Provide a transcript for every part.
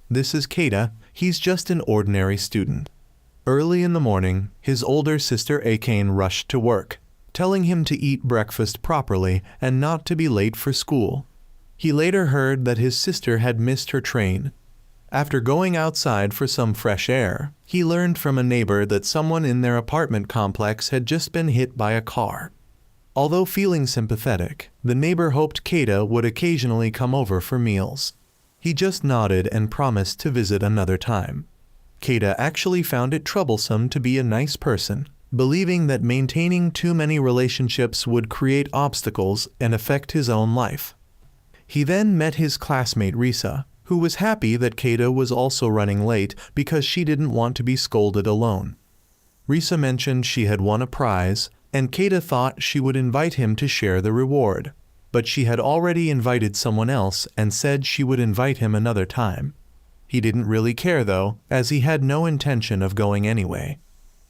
This is Keita, he's just an ordinary student." Early in the morning, his older sister Akane rushed to work, telling him to eat breakfast properly and not to be late for school. He later heard that his sister had missed her train. After going outside for some fresh air, he learned from a neighbor that someone in their apartment complex had just been hit by a car. Although feeling sympathetic, the neighbor hoped Keita would occasionally come over for meals. He just nodded and promised to visit another time. Keita actually found it troublesome to be a nice person, believing that maintaining too many relationships would create obstacles and affect his own life. He then met his classmate Risa, who was happy that Keita was also running late because she didn't want to be scolded alone. Risa mentioned she had won a prize, and Keita thought she would invite him to share the reward, but she had already invited someone else and said she would invite him another time. He didn't really care though, as he had no intention of going anyway.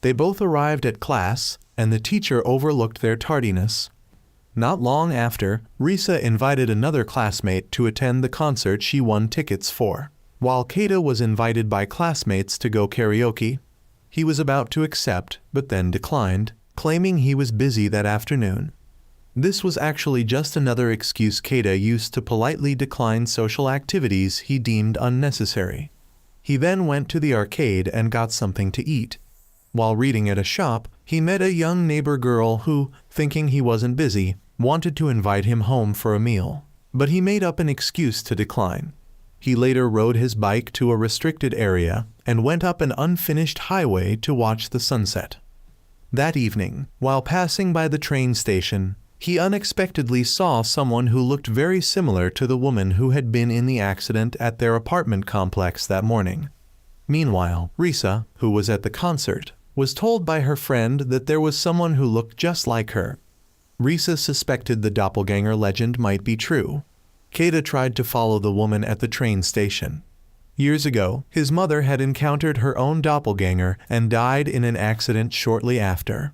They both arrived at class, and the teacher overlooked their tardiness. Not long after, Risa invited another classmate to attend the concert she won tickets for, while Keita was invited by classmates to go karaoke. He was about to accept, but then declined, claiming he was busy that afternoon. This was actually just another excuse Keita used to politely decline social activities he deemed unnecessary. He then went to the arcade and got something to eat. While reading at a shop, he met a young neighbor girl who, thinking he wasn't busy, wanted to invite him home for a meal, but he made up an excuse to decline. He later rode his bike to a restricted area and went up an unfinished highway to watch the sunset. That evening, while passing by the train station, he unexpectedly saw someone who looked very similar to the woman who had been in the accident at their apartment complex that morning. Meanwhile, Risa, who was at the concert, was told by her friend that there was someone who looked just like her. Risa suspected the doppelganger legend might be true. Keita tried to follow the woman at the train station. Years ago, his mother had encountered her own doppelganger and died in an accident shortly after.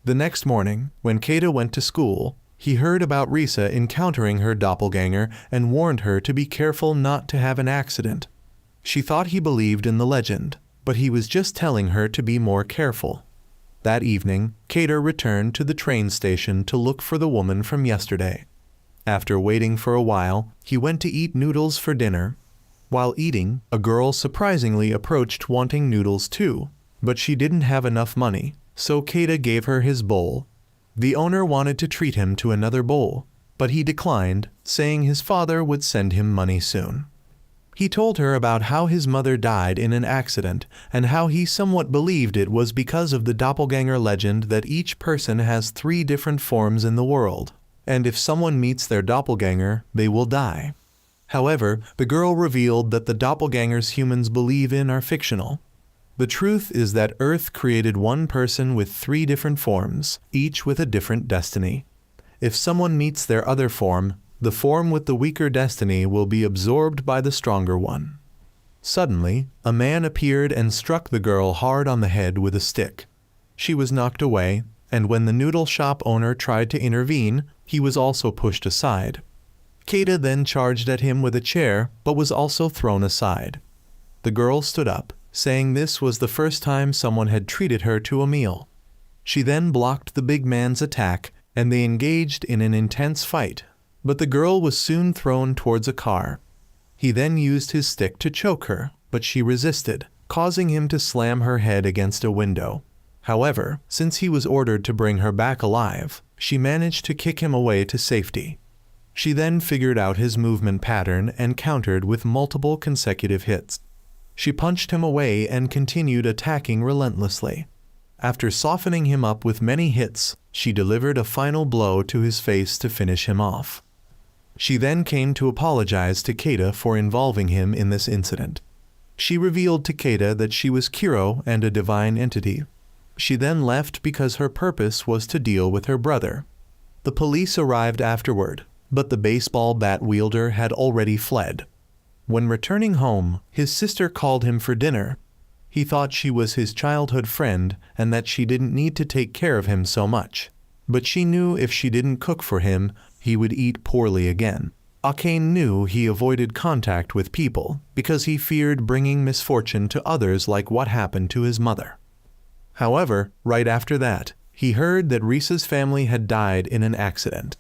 The next morning, when Keita went to school, he heard about Risa encountering her doppelganger and warned her to be careful not to have an accident. She thought he believed in the legend, but he was just telling her to be more careful. That evening, Keita returned to the train station to look for the woman from yesterday. After waiting for a while, he went to eat noodles for dinner. While eating, a girl surprisingly approached wanting noodles too, but she didn't have enough money, so Keita gave her his bowl. The owner wanted to treat him to another bowl, but he declined, saying his father would send him money soon. He told her about how his mother died in an accident and how he somewhat believed it was because of the doppelganger legend that each person has 3 different forms in the world, and if someone meets their doppelganger, they will die. However, the girl revealed that the doppelgangers humans believe in are fictional. The truth is that Earth created one person with 3 different forms, each with a different destiny. If someone meets their other form, the form with the weaker destiny will be absorbed by the stronger one. Suddenly, a man appeared and struck the girl hard on the head with a stick. She was knocked away, and when the noodle shop owner tried to intervene, he was also pushed aside. Keita then charged at him with a chair, but was also thrown aside. The girl stood up, saying this was the first time someone had treated her to a meal. She then blocked the big man's attack, and they engaged in an intense fight. But the girl was soon thrown towards a car. He then used his stick to choke her, but she resisted, causing him to slam her head against a window. However, since he was ordered to bring her back alive, she managed to kick him away to safety. She then figured out his movement pattern and countered with multiple consecutive hits. She punched him away and continued attacking relentlessly. After softening him up with many hits, she delivered a final blow to his face to finish him off. She then came to apologize to Keita for involving him in this incident. She revealed to Keita that she was Kiro and a divine entity. She then left because her purpose was to deal with her brother. The police arrived afterward, but the baseball bat wielder had already fled. When returning home, his sister called him for dinner. He thought she was his childhood friend and that she didn't need to take care of him so much. But she knew if she didn't cook for him, he would eat poorly again. Akane knew he avoided contact with people because he feared bringing misfortune to others like what happened to his mother. However, right after that, he heard that Risa's family had died in an accident.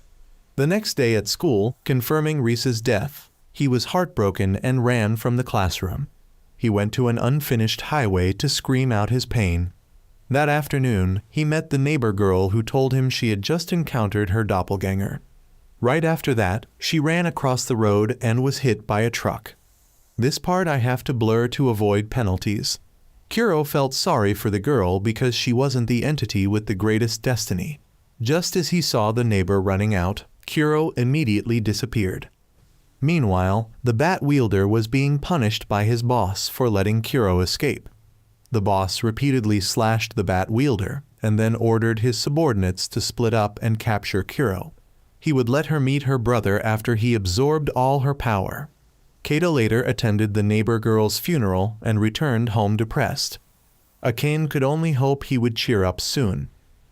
The next day at school, confirming Risa's death, he was heartbroken and ran from the classroom. He went to an unfinished highway to scream out his pain. That afternoon, he met the neighbor girl who told him she had just encountered her doppelganger. Right after that, she ran across the road and was hit by a truck. This part I have to blur to avoid penalties. Kuro felt sorry for the girl because she wasn't the entity with the greatest destiny. Just as he saw the neighbor running out, Kuro immediately disappeared. Meanwhile, the bat wielder was being punished by his boss for letting Kuro escape. The boss repeatedly slashed the bat wielder and then ordered his subordinates to split up and capture Kuro. He would let her meet her brother after he absorbed all her power. Keita later attended the neighbor girl's funeral and returned home depressed. Akane could only hope he would cheer up soon.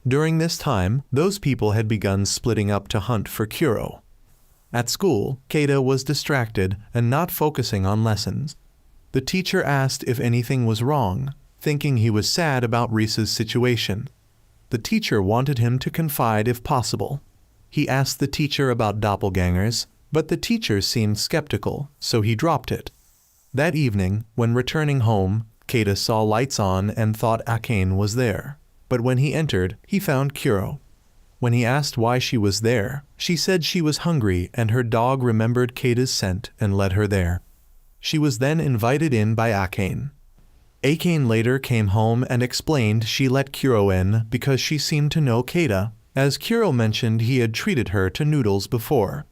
During this time, those people had begun splitting up to hunt for Kuro. At school, Keita was distracted and not focusing on lessons. The teacher asked if anything was wrong, thinking he was sad about Risa's situation. The teacher wanted him to confide if possible. He asked the teacher about doppelgangers, but the teacher seemed skeptical, so he dropped it. That evening, when returning home, Keita saw lights on and thought Akane was there. But when he entered, he found Kuro. When he asked why she was there, she said she was hungry and her dog remembered Keita's scent and led her there. She was then invited in by Akane. Akane later came home and explained she let Kuro in because she seemed to know Keita, as Kuro mentioned he had treated her to noodles before.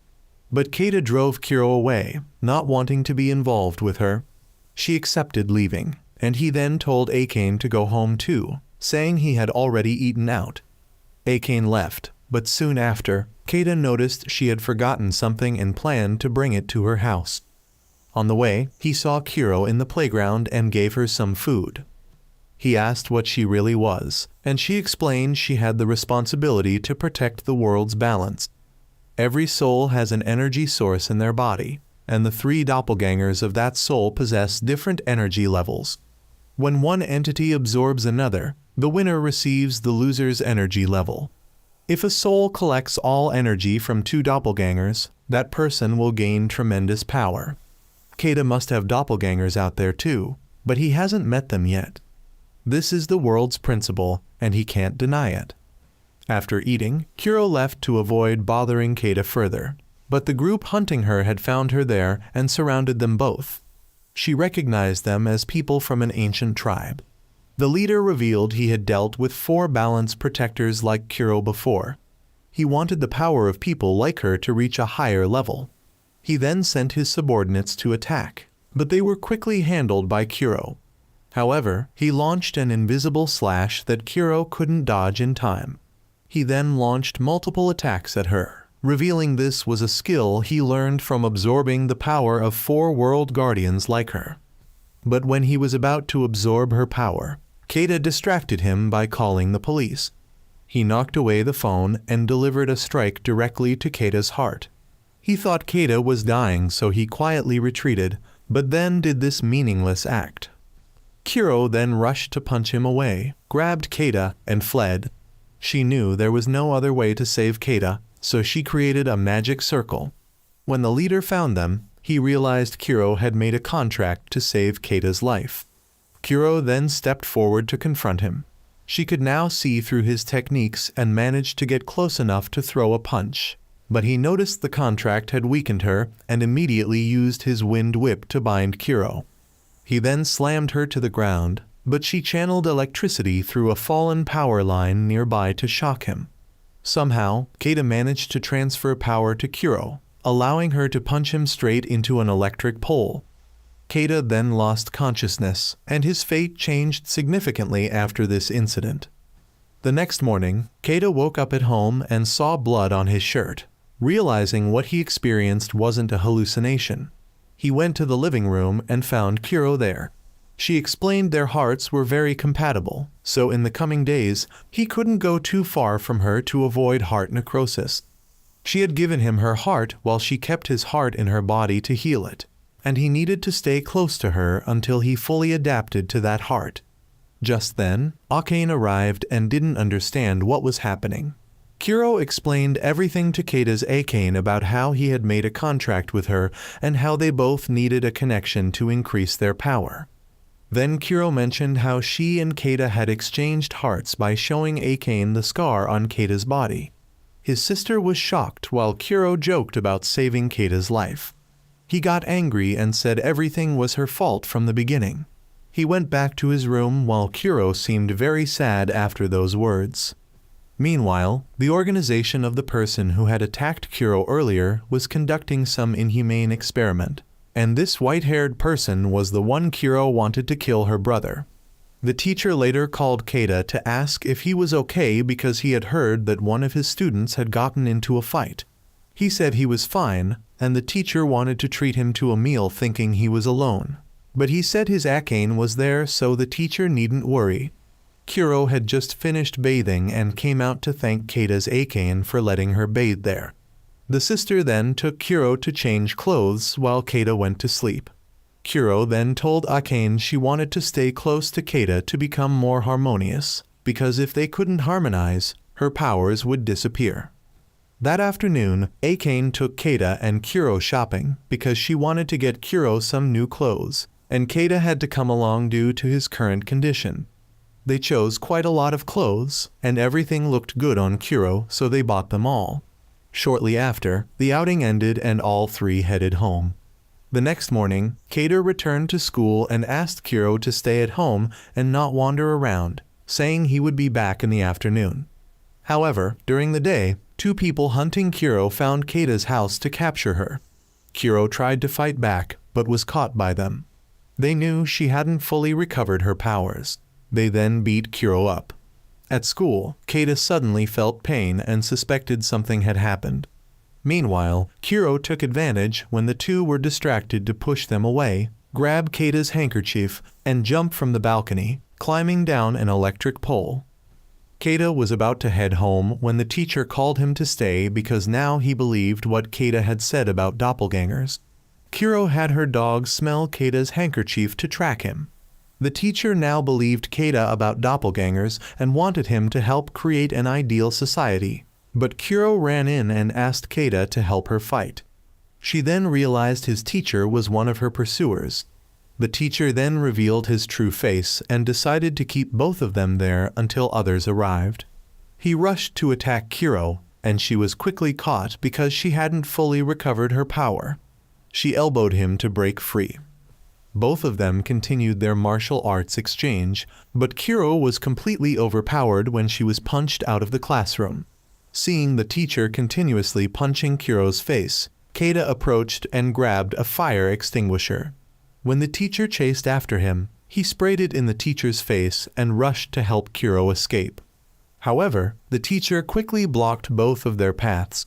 But Keita drove Kuro away, not wanting to be involved with her. She accepted leaving, and he then told Akane to go home too, saying he had already eaten out. Akane left, but soon after, Keita noticed she had forgotten something and planned to bring it to her house. On the way, he saw Kuro in the playground and gave her some food. He asked what she really was, and she explained she had the responsibility to protect the world's balance. Every soul has an energy source in their body, and the 3 doppelgangers of that soul possess different energy levels. When one entity absorbs another, the winner receives the loser's energy level. If a soul collects all energy from 2 doppelgangers, that person will gain tremendous power. Keita must have doppelgangers out there too, but he hasn't met them yet. This is the world's principle, and he can't deny it. After eating, Kuro left to avoid bothering Keita further, but the group hunting her had found her there and surrounded them both. She recognized them as people from an ancient tribe. The leader revealed he had dealt with 4 balance protectors like Kuro before. He wanted the power of people like her to reach a higher level. He then sent his subordinates to attack, but they were quickly handled by Kuro. However, he launched an invisible slash that Kuro couldn't dodge in time. He then launched multiple attacks at her, revealing this was a skill he learned from absorbing the power of 4 world guardians like her. But when he was about to absorb her power, Keita distracted him by calling the police. He knocked away the phone and delivered a strike directly to Keita's heart. He thought Keita was dying, so he quietly retreated, but then did this meaningless act. Kuro then rushed to punch him away, grabbed Keita, and fled. She knew there was no other way to save Keita, so she created a magic circle. When the leader found them, he realized Kuro had made a contract to save Keita's life. Kuro then stepped forward to confront him. She could now see through his techniques and managed to get close enough to throw a punch. But he noticed the contract had weakened her and immediately used his wind whip to bind Kuro. He then slammed her to the ground, but she channeled electricity through a fallen power line nearby to shock him. Somehow, Keita managed to transfer power to Kuro, allowing her to punch him straight into an electric pole. Keita then lost consciousness, and his fate changed significantly after this incident. The next morning, Keita woke up at home and saw blood on his shirt. Realizing what he experienced wasn't a hallucination, he went to the living room and found Kuro there. She explained their hearts were very compatible, so in the coming days, he couldn't go too far from her to avoid heart necrosis. She had given him her heart while she kept his heart in her body to heal it, and he needed to stay close to her until he fully adapted to that heart. Just then, Akane arrived and didn't understand what was happening. Kuro explained everything to Keita's Akane about how he had made a contract with her and how they both needed a connection to increase their power. Then Kuro mentioned how she and Keita had exchanged hearts by showing Akane the scar on Keita's body. His sister was shocked while Kuro joked about saving Keita's life. He got angry and said everything was her fault from the beginning. He went back to his room while Kuro seemed very sad after those words. Meanwhile, the organization of the person who had attacked Kuro earlier was conducting some inhumane experiment, and this white-haired person was the one Kuro wanted to kill her brother. The teacher later called Keita to ask if he was okay because he had heard that one of his students had gotten into a fight. He said he was fine, and the teacher wanted to treat him to a meal thinking he was alone. But he said his Akane was there so the teacher needn't worry. Kuro had just finished bathing and came out to thank Keita's Akane for letting her bathe there. The sister then took Kuro to change clothes while Keita went to sleep. Kuro then told Akane she wanted to stay close to Keita to become more harmonious, because if they couldn't harmonize, her powers would disappear. That afternoon, Akane took Keita and Kuro shopping because she wanted to get Kuro some new clothes, and Keita had to come along due to his current condition. They chose quite a lot of clothes, and everything looked good on Kuro, so they bought them all. Shortly after, the outing ended and all three headed home. The next morning, Keita returned to school and asked Kuro to stay at home and not wander around, saying he would be back in the afternoon. However, during the day, two people hunting Kuro found Keita's house to capture her. Kuro tried to fight back, but was caught by them. They knew she hadn't fully recovered her powers. They then beat Kuro up. At school, Keita suddenly felt pain and suspected something had happened. Meanwhile, Kuro took advantage when the two were distracted to push them away, grab Keita's handkerchief, and jump from the balcony, climbing down an electric pole. Keita was about to head home when the teacher called him to stay because now he believed what Keita had said about doppelgangers. Kuro had her dog smell Keita's handkerchief to track him. The teacher now believed Keita about doppelgangers and wanted him to help create an ideal society. But Kuro ran in and asked Keita to help her fight. She then realized his teacher was one of her pursuers. The teacher then revealed his true face and decided to keep both of them there until others arrived. He rushed to attack Kuro, and she was quickly caught because she hadn't fully recovered her power. She elbowed him to break free. Both of them continued their martial arts exchange, but Kuro was completely overpowered when she was punched out of the classroom. Seeing the teacher continuously punching Kuro's face, Keita approached and grabbed a fire extinguisher. When the teacher chased after him, he sprayed it in the teacher's face and rushed to help Kuro escape. However, the teacher quickly blocked both of their paths.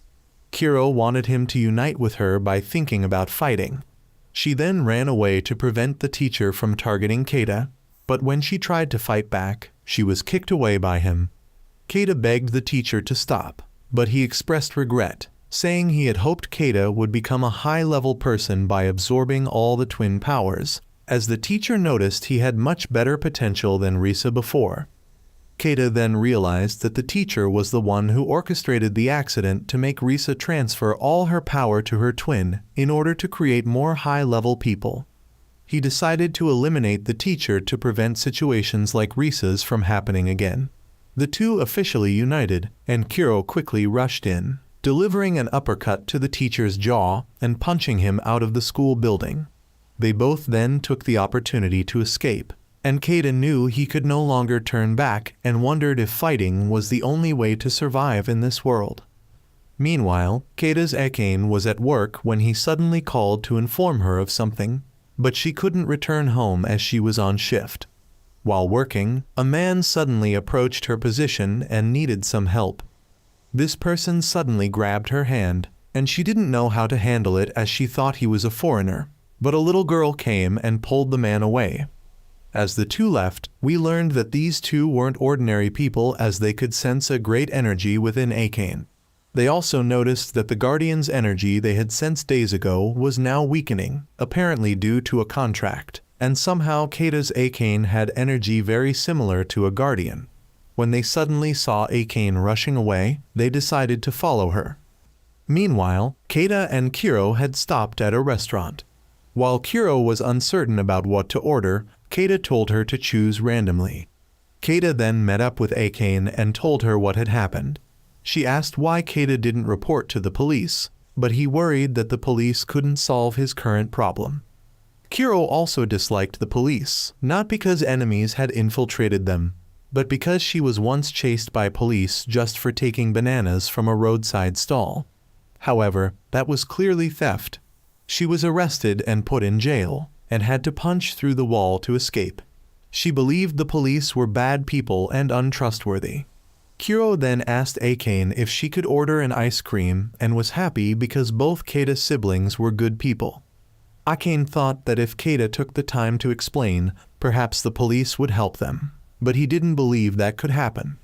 Kuro wanted him to unite with her by thinking about fighting. She then ran away to prevent the teacher from targeting Keita, but when she tried to fight back, she was kicked away by him. Keita begged the teacher to stop, but he expressed regret, saying he had hoped Keita would become a high-level person by absorbing all the twin powers, as the teacher noticed he had much better potential than Risa before. Keita then realized that the teacher was the one who orchestrated the accident to make Risa transfer all her power to her twin in order to create more high-level people. He decided to eliminate the teacher to prevent situations like Risa's from happening again. The two officially united, and Kuro quickly rushed in, delivering an uppercut to the teacher's jaw and punching him out of the school building. They both then took the opportunity to escape, and Keita knew he could no longer turn back and wondered if fighting was the only way to survive in this world. Meanwhile, Keita's Akane was at work when he suddenly called to inform her of something, but she couldn't return home as she was on shift. While working, a man suddenly approached her position and needed some help. This person suddenly grabbed her hand, and she didn't know how to handle it as she thought he was a foreigner, but a little girl came and pulled the man away. As the two left, we learned that these two weren't ordinary people as they could sense a great energy within Akane. They also noticed that the Guardian's energy they had sensed days ago was now weakening, apparently due to a contract, and somehow Keita's Akane had energy very similar to a Guardian. When they suddenly saw Akane rushing away, they decided to follow her. Meanwhile, Keita and Kuro had stopped at a restaurant. While Kuro was uncertain about what to order, Keita told her to choose randomly. Keita then met up with Akane and told her what had happened. She asked why Keita didn't report to the police, but he worried that the police couldn't solve his current problem. Kuro also disliked the police, not because enemies had infiltrated them, but because she was once chased by police just for taking bananas from a roadside stall. However, that was clearly theft. She was arrested and put in jail, and had to punch through the wall to escape. She believed the police were bad people and untrustworthy. Kuro then asked Akane if she could order an ice cream and was happy because both Keita's siblings were good people. Akane thought that if Keita took the time to explain, perhaps the police would help them, but he didn't believe that could happen.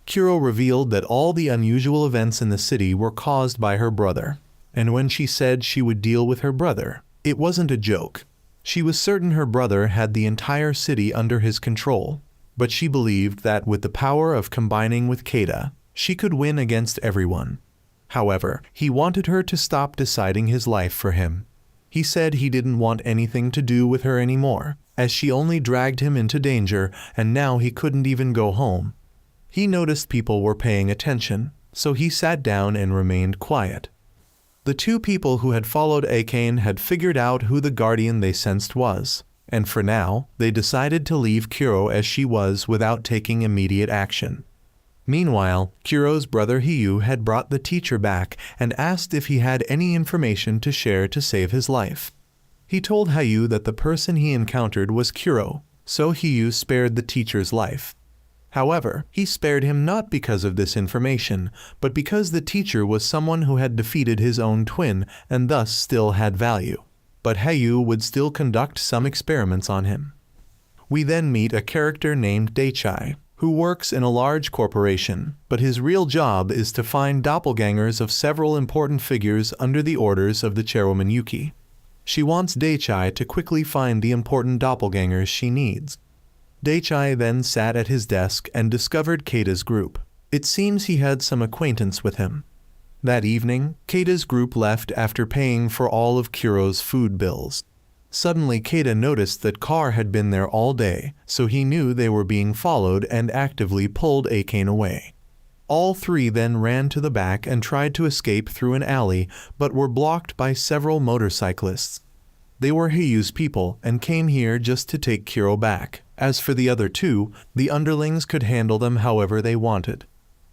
Kuro revealed that all the unusual events in the city were caused by her brother, and when she said she would deal with her brother, it wasn't a joke. She was certain her brother had the entire city under his control, but she believed that with the power of combining with Keita, she could win against everyone. However, he wanted her to stop deciding his life for him. He said he didn't want anything to do with her anymore, as she only dragged him into danger and now he couldn't even go home. He noticed people were paying attention, so he sat down and remained quiet. The two people who had followed Akane had figured out who the Guardian they sensed was, and for now, they decided to leave Kuro as she was without taking immediate action. Meanwhile, Kuro's brother Hiyu had brought the teacher back and asked if he had any information to share to save his life. He told Hiyu that the person he encountered was Kuro, so Hiyu spared the teacher's life. However, he spared him not because of this information, but because the teacher was someone who had defeated his own twin and thus still had value. But Hiyu would still conduct some experiments on him. We then meet a character named Daichai, who works in a large corporation, but his real job is to find doppelgangers of several important figures under the orders of the chairwoman Yuki. She wants Daichai to quickly find the important doppelgangers she needs. Daichai then sat at his desk and discovered Keita's group. It seems he had some acquaintance with him. That evening, Keita's group left after paying for all of Kuro's food bills. Suddenly Keita noticed that Car had been there all day, so he knew they were being followed and actively pulled Akane away. All three then ran to the back and tried to escape through an alley, but were blocked by several motorcyclists. They were Hiyu's people and came here just to take Kuro back. As for the other two, the underlings could handle them however they wanted.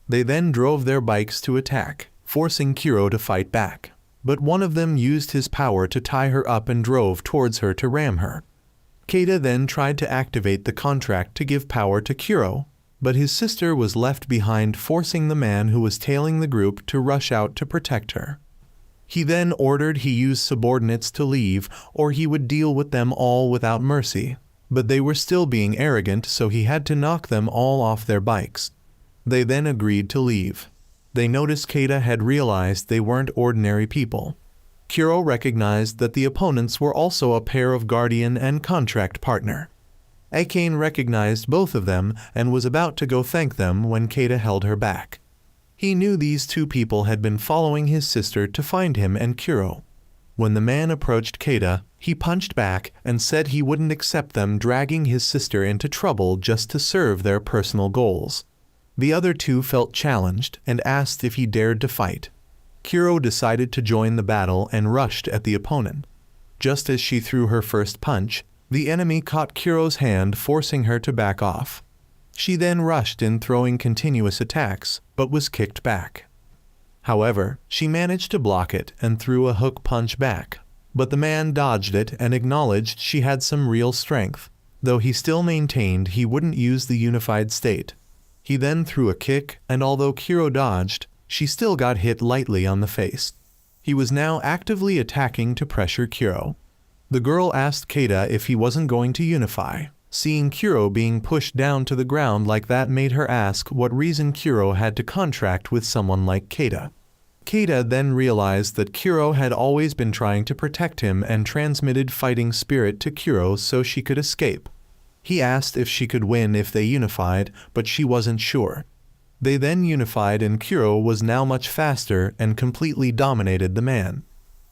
They then drove their bikes to attack, forcing Kuro to fight back. But one of them used his power to tie her up and drove towards her to ram her. Keita then tried to activate the contract to give power to Kuro, but his sister was left behind, forcing the man who was tailing the group to rush out to protect her. He then ordered Hiyu's subordinates to leave or he would deal with them all without mercy, but they were still being arrogant, so he had to knock them all off their bikes. They then agreed to leave. They noticed Keita had realized they weren't ordinary people. Kuro recognized that the opponents were also a pair of guardian and contract partner. Akane recognized both of them and was about to go thank them when Keita held her back. He knew these two people had been following his sister to find him and Kuro. When the man approached Keita, he punched back and said he wouldn't accept them dragging his sister into trouble just to serve their personal goals. The other two felt challenged and asked if he dared to fight. Kuro decided to join the battle and rushed at the opponent. Just as she threw her first punch, the enemy caught Kuro's hand, forcing her to back off. She then rushed in, throwing continuous attacks, but was kicked back. However, she managed to block it and threw a hook punch back, but the man dodged it and acknowledged she had some real strength, though he still maintained he wouldn't use the unified state. He then threw a kick, and although Kuro dodged, she still got hit lightly on the face. He was now actively attacking to pressure Kuro. The girl asked Keita if he wasn't going to unify. Seeing Kuro being pushed down to the ground like that made her ask what reason Kuro had to contract with someone like Keita. Keita then realized that Kuro had always been trying to protect him and transmitted fighting spirit to Kuro so she could escape. He asked if she could win if they unified, but she wasn't sure. They then unified and Kuro was now much faster and completely dominated the man.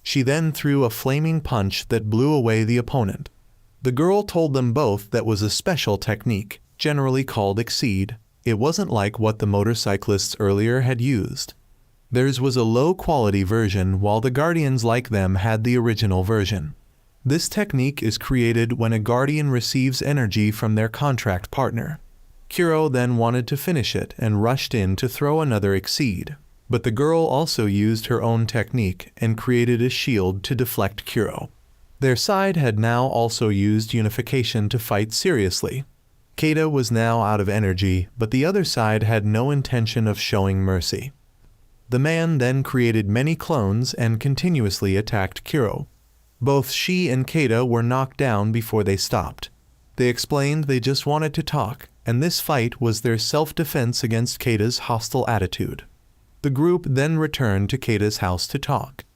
She then threw a flaming punch that blew away the opponent. The girl told them both that was a special technique, generally called Exceed. It wasn't like what the motorcyclists earlier had used. Theirs was a low-quality version while the Guardians like them had the original version. This technique is created when a Guardian receives energy from their contract partner. Kuro then wanted to finish it and rushed in to throw another Exceed, but the girl also used her own technique and created a shield to deflect Kuro. Their side had now also used unification to fight seriously. Keita was now out of energy, but the other side had no intention of showing mercy. The man then created many clones and continuously attacked Kuro. Both she and Keita were knocked down before they stopped. They explained they just wanted to talk, and this fight was their self-defense against Keita's hostile attitude. The group then returned to Keita's house to talk.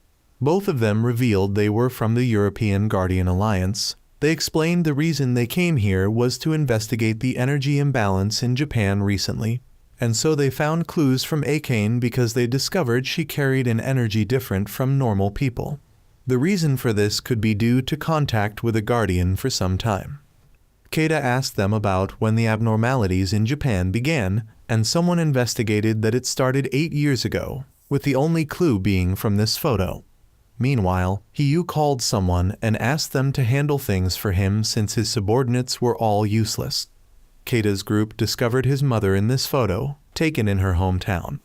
Both of them revealed they were from the European Guardian Alliance. They explained the reason they came here was to investigate the energy imbalance in Japan recently, and so they found clues from Akane because they discovered she carried an energy different from normal people. The reason for this could be due to contact with a Guardian for some time. Keita asked them about when the abnormalities in Japan began, and someone investigated that it started 8 years ago, with the only clue being from this photo. Meanwhile, Hiyu called someone and asked them to handle things for him since his subordinates were all useless. Keita's group discovered his mother in this photo, taken in her hometown.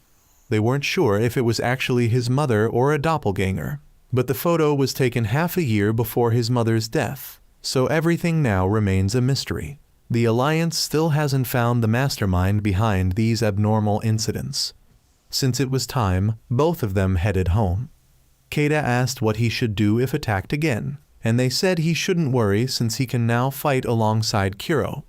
They weren't sure if it was actually his mother or a doppelganger, but the photo was taken half a year before his mother's death, so everything now remains a mystery. The Alliance still hasn't found the mastermind behind these abnormal incidents. Since it was time, both of them headed home. Keita asked what he should do if attacked again, and they said he shouldn't worry since he can now fight alongside Kuro.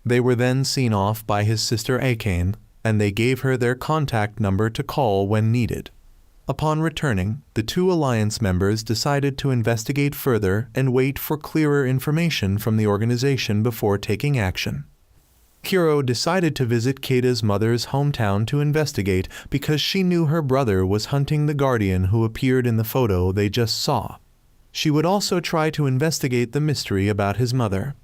They were then seen off by his sister Akane, and they gave her their contact number to call when needed. Upon returning, the two Alliance members decided to investigate further and wait for clearer information from the organization before taking action. Kuro decided to visit Keita's mother's hometown to investigate because she knew her brother was hunting the Guardian who appeared in the photo they just saw. She would also try to investigate the mystery about his mother.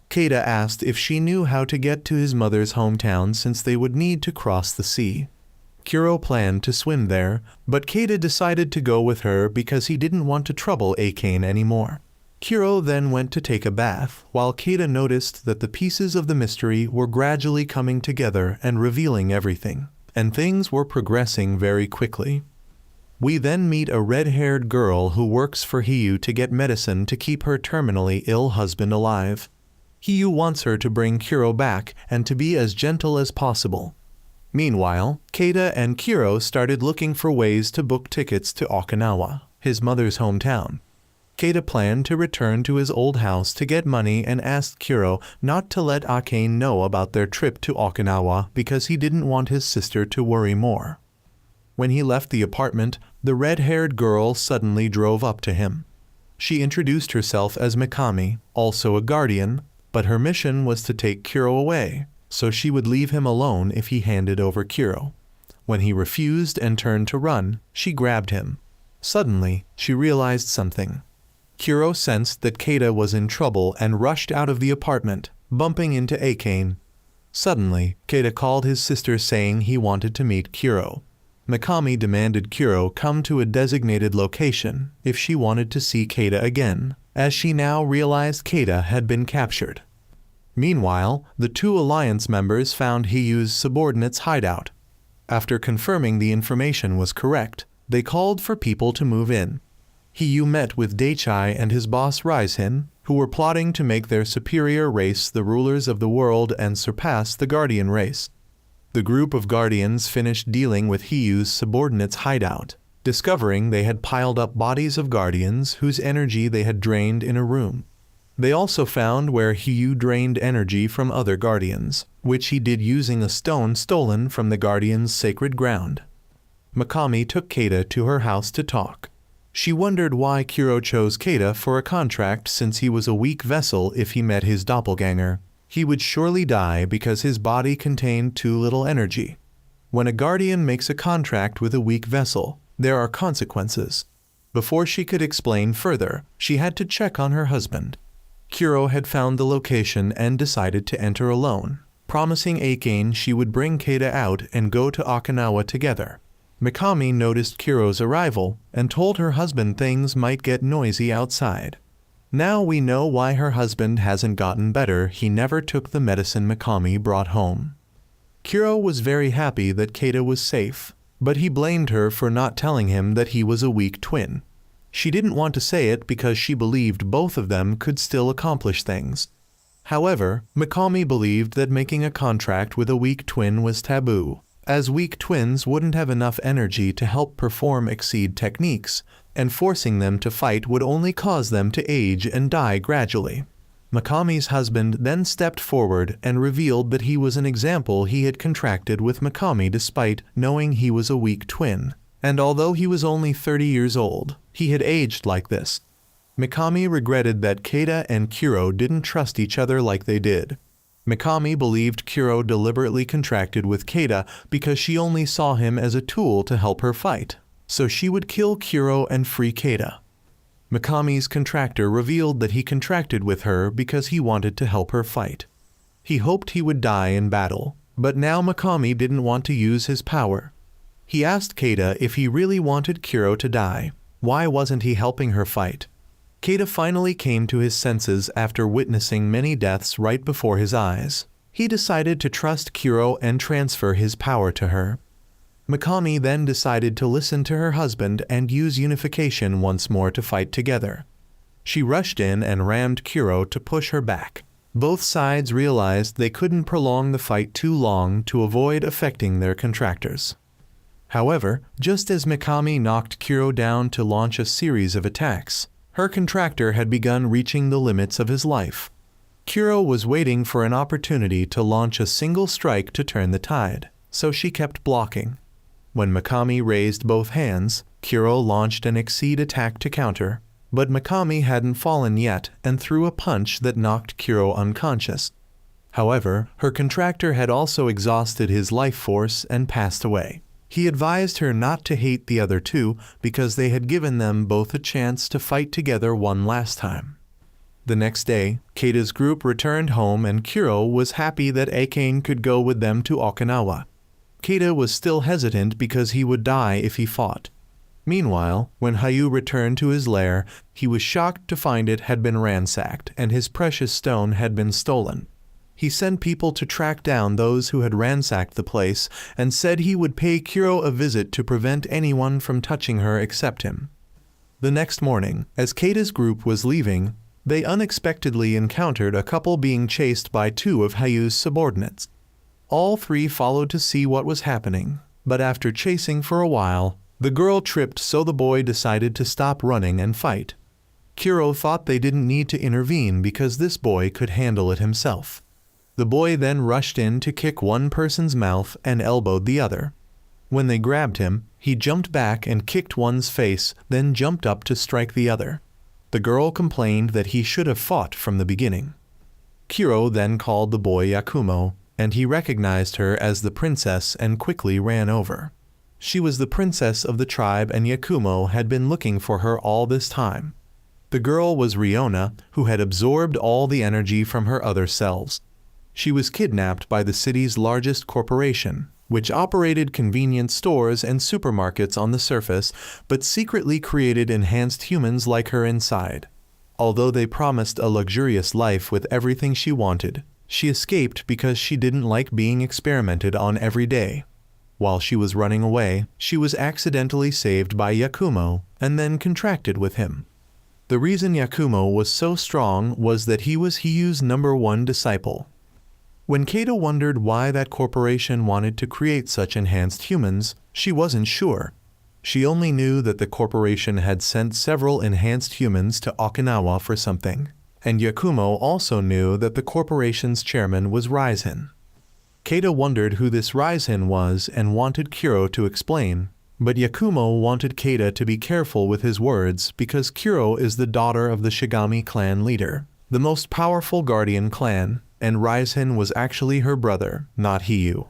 Keita asked if she knew how to get to his mother's hometown since they would need to cross the sea. Kuro planned to swim there, but Keita decided to go with her because he didn't want to trouble Akane anymore. Kuro then went to take a bath, while Keita noticed that the pieces of the mystery were gradually coming together and revealing everything, and things were progressing very quickly. We then meet a red-haired girl who works for Hiyu to get medicine to keep her terminally ill husband alive. Hiyu wants her to bring Kuro back and to be as gentle as possible. Meanwhile, Keita and Kuro started looking for ways to book tickets to Okinawa, his mother's hometown. Keita planned to return to his old house to get money and asked Kuro not to let Akane know about their trip to Okinawa because he didn't want his sister to worry more. When he left the apartment, the red-haired girl suddenly drove up to him. She introduced herself as Mikami, also a guardian, but her mission was to take Kuro away, so she would leave him alone if he handed over Kuro. When he refused and turned to run, she grabbed him. Suddenly, she realized something. Kuro sensed that Keita was in trouble and rushed out of the apartment, bumping into Akane. Suddenly, Keita called his sister saying he wanted to meet Kuro. Mikami demanded Kuro come to a designated location if she wanted to see Keita again, as she now realized Keita had been captured. Meanwhile, the two Alliance members found Hiyu's subordinates' hideout. After confirming the information was correct, they called for people to move in. Hiyu met with Daichai and his boss Raisin, who were plotting to make their superior race the rulers of the world and surpass the Guardian race. The group of Guardians finished dealing with Hiyu's subordinates' hideout, discovering they had piled up bodies of Guardians whose energy they had drained in a room. They also found where Hiyu drained energy from other Guardians, which he did using a stone stolen from the Guardians' sacred ground. Mikami took Keita to her house to talk. She wondered why Kuro chose Keita for a contract since he was a weak vessel. If he met his doppelganger, he would surely die because his body contained too little energy. When a guardian makes a contract with a weak vessel, there are consequences. Before she could explain further, she had to check on her husband. Kuro had found the location and decided to enter alone, promising Akane she would bring Keita out and go to Okinawa together. Mikami noticed Kuro's arrival and told her husband things might get noisy outside. Now we know why her husband hasn't gotten better. He never took the medicine Mikami brought home. Kuro was very happy that Keita was safe, but he blamed her for not telling him that he was a weak twin. She didn't want to say it because she believed both of them could still accomplish things. However, Mikami believed that making a contract with a weak twin was taboo, as weak twins wouldn't have enough energy to help perform exceed techniques, and forcing them to fight would only cause them to age and die gradually. Mikami's husband then stepped forward and revealed that he was an example. He had contracted with Mikami despite knowing he was a weak twin, and although he was only 30 years old, he had aged like this. Mikami regretted that Keita and Kuro didn't trust each other like they did. Mikami believed Kuro deliberately contracted with Keita because she only saw him as a tool to help her fight, so she would kill Kuro and free Keita. Mikami's contractor revealed that he contracted with her because he wanted to help her fight. He hoped he would die in battle, but now Mikami didn't want to use his power. He asked Keita if he really wanted Kuro to die. Why wasn't he helping her fight? Keita finally came to his senses after witnessing many deaths right before his eyes. He decided to trust Kuro and transfer his power to her. Mikami then decided to listen to her husband and use unification once more to fight together. She rushed in and rammed Kuro to push her back. Both sides realized they couldn't prolong the fight too long to avoid affecting their contractors. However, just as Mikami knocked Kuro down to launch a series of attacks, her contractor had begun reaching the limits of his life. Kuro was waiting for an opportunity to launch a single strike to turn the tide, so she kept blocking. When Mikami raised both hands, Kuro launched an exceed attack to counter, but Mikami hadn't fallen yet and threw a punch that knocked Kuro unconscious. However, her contractor had also exhausted his life force and passed away. He advised her not to hate the other two because they had given them both a chance to fight together one last time. The next day, Keita's group returned home and Kuro was happy that Akane could go with them to Okinawa. Keita was still hesitant because he would die if he fought. Meanwhile, when Hayu returned to his lair, he was shocked to find it had been ransacked and his precious stone had been stolen. He sent people to track down those who had ransacked the place and said he would pay Kuro a visit to prevent anyone from touching her except him. The next morning, as Keita's group was leaving, they unexpectedly encountered a couple being chased by two of Hayu's subordinates. All three followed to see what was happening, but after chasing for a while, the girl tripped, so the boy decided to stop running and fight. Kuro thought they didn't need to intervene because this boy could handle it himself. The boy then rushed in to kick one person's mouth and elbowed the other. When they grabbed him, he jumped back and kicked one's face, then jumped up to strike the other. The girl complained that he should have fought from the beginning. Kuro then called the boy Yakumo, and he recognized her as the princess and quickly ran over. She was the princess of the tribe and Yakumo had been looking for her all this time. The girl was Riona, who had absorbed all the energy from her other selves. She was kidnapped by the city's largest corporation, which operated convenience stores and supermarkets on the surface, but secretly created enhanced humans like her inside. Although they promised a luxurious life with everything she wanted, she escaped because she didn't like being experimented on every day. While she was running away, she was accidentally saved by Yakumo and then contracted with him. The reason Yakumo was so strong was that he was Hiyu's #1 disciple. When Keita wondered why that corporation wanted to create such enhanced humans, she wasn't sure. She only knew that the corporation had sent several enhanced humans to Okinawa for something, and Yakumo also knew that the corporation's chairman was Raizen. Keita wondered who this Raizen was and wanted Kuro to explain, But Yakumo wanted Keita to be careful with his words because Kuro is the daughter of the Shigami clan leader, the most powerful guardian clan, and Raizen was actually her brother, not Hiyu.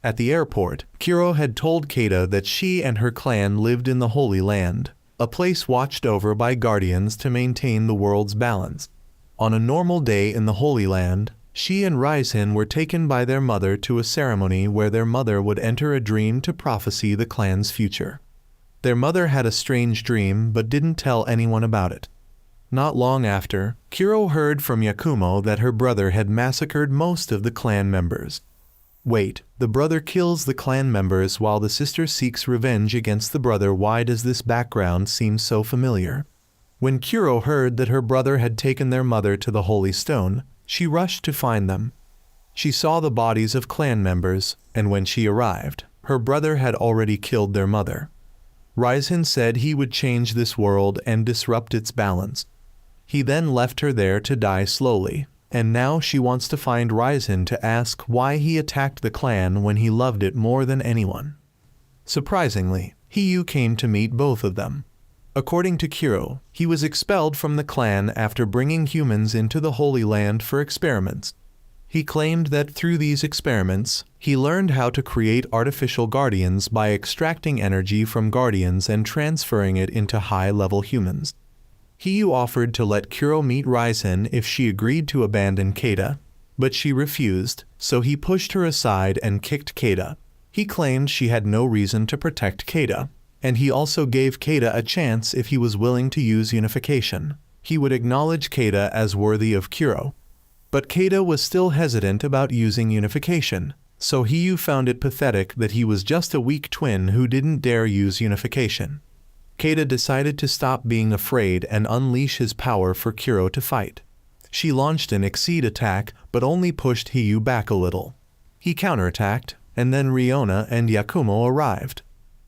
At the airport, Kuro had told Keita that she and her clan lived in the Holy Land, a place watched over by guardians to maintain the world's balance. On a normal day in the Holy Land, she and Raizen were taken by their mother to a ceremony where their mother would enter a dream to prophesy the clan's future. Their mother had a strange dream but didn't tell anyone about it. Not long after, Kuro heard from Yakumo that her brother had massacred most of the clan members. Wait, the brother kills the clan members while the sister seeks revenge against the brother. Why does this background seem so familiar? When Kuro heard that her brother had taken their mother to the Holy Stone, she rushed to find them. She saw the bodies of clan members, and when she arrived, her brother had already killed their mother. Raizen said he would change this world and disrupt its balance. He then left her there to die slowly, and now she wants to find Raizen to ask why he attacked the clan when he loved it more than anyone. Surprisingly, Hiyu came to meet both of them. According to Kuro, he was expelled from the clan after bringing humans into the Holy Land for experiments. He claimed that through these experiments, he learned how to create artificial guardians by extracting energy from guardians and transferring it into high-level humans. Hiyu offered to let Kuro meet Raizen if she agreed to abandon Keita, but she refused, so he pushed her aside and kicked Keita. He claimed she had no reason to protect Keita, and he also gave Keita a chance if he was willing to use unification. He would acknowledge Keita as worthy of Kuro. But Keita was still hesitant about using unification, so Hiyu found it pathetic that he was just a weak twin who didn't dare use unification. Keita decided to stop being afraid and unleash his power for Kuro to fight. She launched an Exceed attack but only pushed Hiyu back a little. He counterattacked, and then Riona and Yakumo arrived.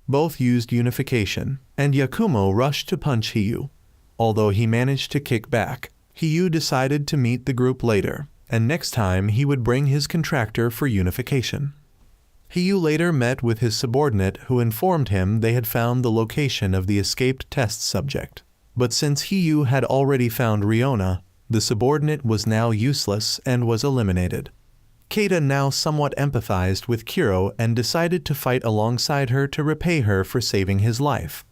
Both used unification, and Yakumo rushed to punch Hiyu. Although he managed to kick back, Hiyu decided to meet the group later, and next time he would bring his contractor for unification. Hiyu later met with his subordinate who informed him they had found the location of the escaped test subject. But since Hiyu had already found Riona, the subordinate was now useless and was eliminated. Keita now somewhat empathized with Kuro and decided to fight alongside her to repay her for saving his life.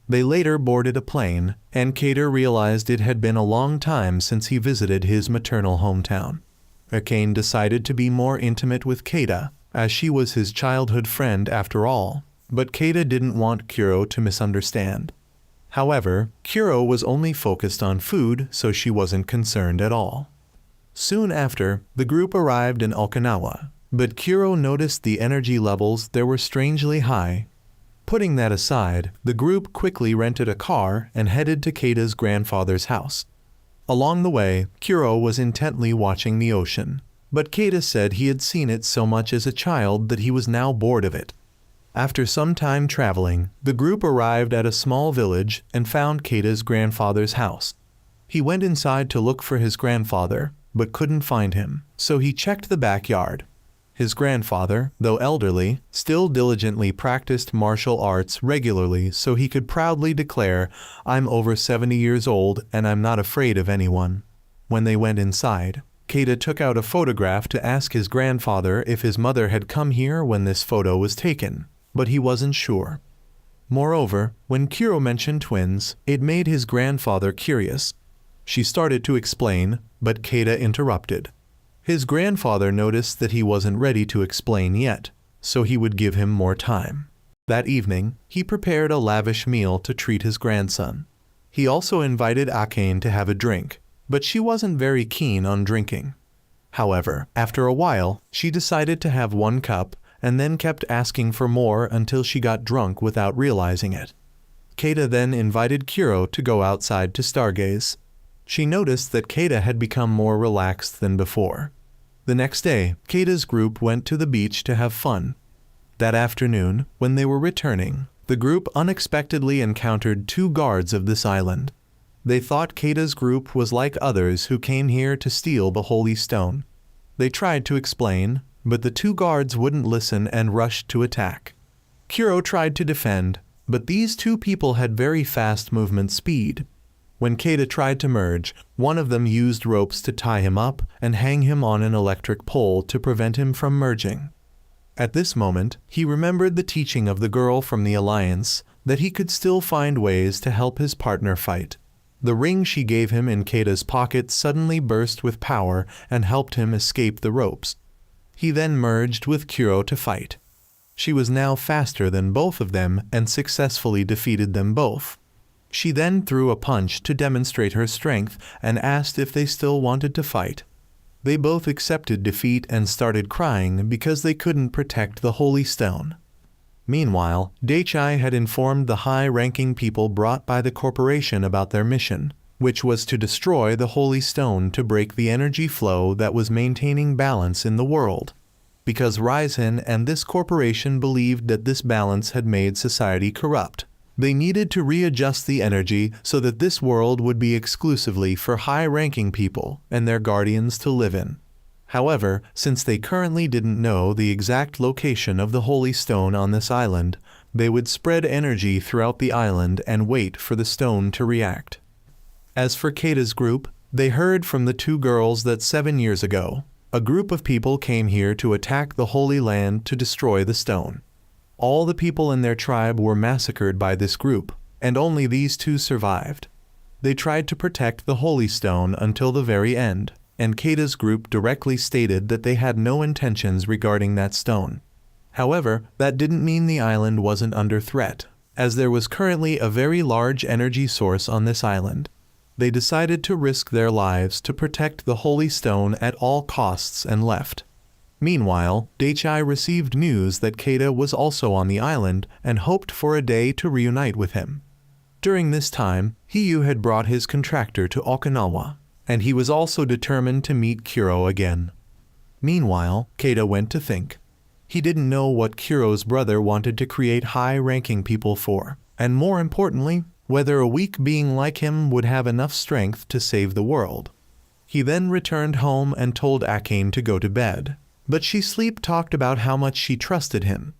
They later boarded a plane, and Keita realized it had been a long time since he visited his maternal hometown. Akane decided to be more intimate with Keita, as she was his childhood friend after all, but Keita didn't want Kuro to misunderstand. However, Kuro was only focused on food, so she wasn't concerned at all. Soon after, the group arrived in Okinawa, but Kuro noticed the energy levels there were strangely high. Putting that aside, the group quickly rented a car and headed to Keita's grandfather's house. Along the way, Kuro was intently watching the ocean, but Keita said he had seen it so much as a child that he was now bored of it. After some time traveling, the group arrived at a small village and found Keita's grandfather's house. He went inside to look for his grandfather, but couldn't find him, so he checked the backyard. His grandfather, though elderly, still diligently practiced martial arts regularly so he could proudly declare, "I'm over 70 years old and I'm not afraid of anyone." When they went inside, Keita took out a photograph to ask his grandfather if his mother had come here when this photo was taken, but he wasn't sure. Moreover, when Kuro mentioned twins, it made his grandfather curious. She started to explain, but Keita interrupted. His grandfather noticed that he wasn't ready to explain yet, so he would give him more time. That evening, he prepared a lavish meal to treat his grandson. He also invited Akane to have a drink, but she wasn't very keen on drinking. However, after a while, she decided to have one cup and then kept asking for more until she got drunk without realizing it. Keita then invited Kuro to go outside to stargaze. She noticed that Keita had become more relaxed than before. The next day, Keita's group went to the beach to have fun. That afternoon, when they were returning, the group unexpectedly encountered two guards of this island. They thought Keita's group was like others who came here to steal the Holy Stone. They tried to explain, but the two guards wouldn't listen and rushed to attack. Kuro tried to defend, but these two people had very fast movement speed. When Keita tried to merge, one of them used ropes to tie him up and hang him on an electric pole to prevent him from merging. At this moment, he remembered the teaching of the girl from the Alliance, that he could still find ways to help his partner fight. The ring she gave him in Keita's pocket suddenly burst with power and helped him escape the ropes. He then merged with Kuro to fight. She was now faster than both of them and successfully defeated them both. She then threw a punch to demonstrate her strength and asked if they still wanted to fight. They both accepted defeat and started crying because they couldn't protect the Holy Stone. Meanwhile, Daichai had informed the high-ranking people brought by the corporation about their mission, which was to destroy the Holy Stone to break the energy flow that was maintaining balance in the world. Because Raizen and this corporation believed that this balance had made society corrupt, they needed to readjust the energy so that this world would be exclusively for high-ranking people and their guardians to live in. However, since they currently didn't know the exact location of the Holy Stone on this island, they would spread energy throughout the island and wait for the stone to react. As for Keita's group, they heard from the two girls that 7 years ago, a group of people came here to attack the Holy Land to destroy the stone. All the people in their tribe were massacred by this group, and only these two survived. They tried to protect the Holy Stone until the very end, and Keita's group directly stated that they had no intentions regarding that stone. However, that didn't mean the island wasn't under threat, as there was currently a very large energy source on this island. They decided to risk their lives to protect the Holy Stone at all costs and left. Meanwhile, Daichai received news that Keita was also on the island and hoped for a day to reunite with him. During this time, Hiyu had brought his contractor to Okinawa, and he was also determined to meet Kuro again. Meanwhile, Keita went to think. He didn't know what Kuro's brother wanted to create high-ranking people for, and more importantly, whether a weak being like him would have enough strength to save the world. He then returned home and told Akane to go to bed, but she sleep-talked about how much she trusted him.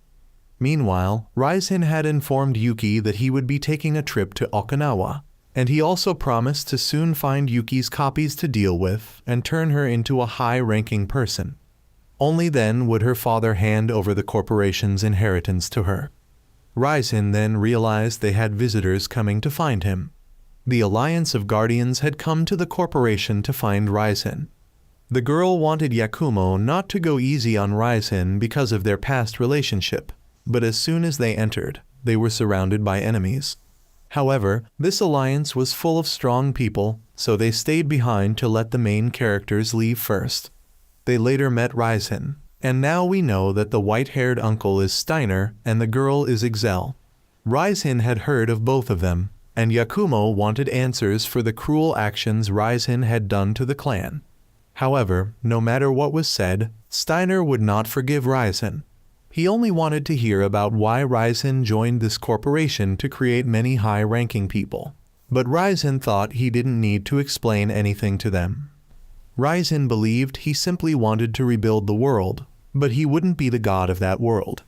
Meanwhile, Raizen had informed Yuki that he would be taking a trip to Okinawa, and he also promised to soon find Yuki's copies to deal with and turn her into a high-ranking person. Only then would her father hand over the corporation's inheritance to her. Raizen then realized they had visitors coming to find him. The Alliance of Guardians had come to the corporation to find Raizen. The girl wanted Yakumo not to go easy on Raizen because of their past relationship, but as soon as they entered, they were surrounded by enemies. However, this alliance was full of strong people, so they stayed behind to let the main characters leave first. They later met Raizen, and now we know that the white-haired uncle is Steiner and the girl is Ixelle. Raizen had heard of both of them, and Yakumo wanted answers for the cruel actions Raizen had done to the clan. However, no matter what was said, Steiner would not forgive Raizen. He only wanted to hear about why Raizen joined this corporation to create many high-ranking people. But Raizen thought he didn't need to explain anything to them. Raizen believed he simply wanted to rebuild the world, but he wouldn't be the god of that world.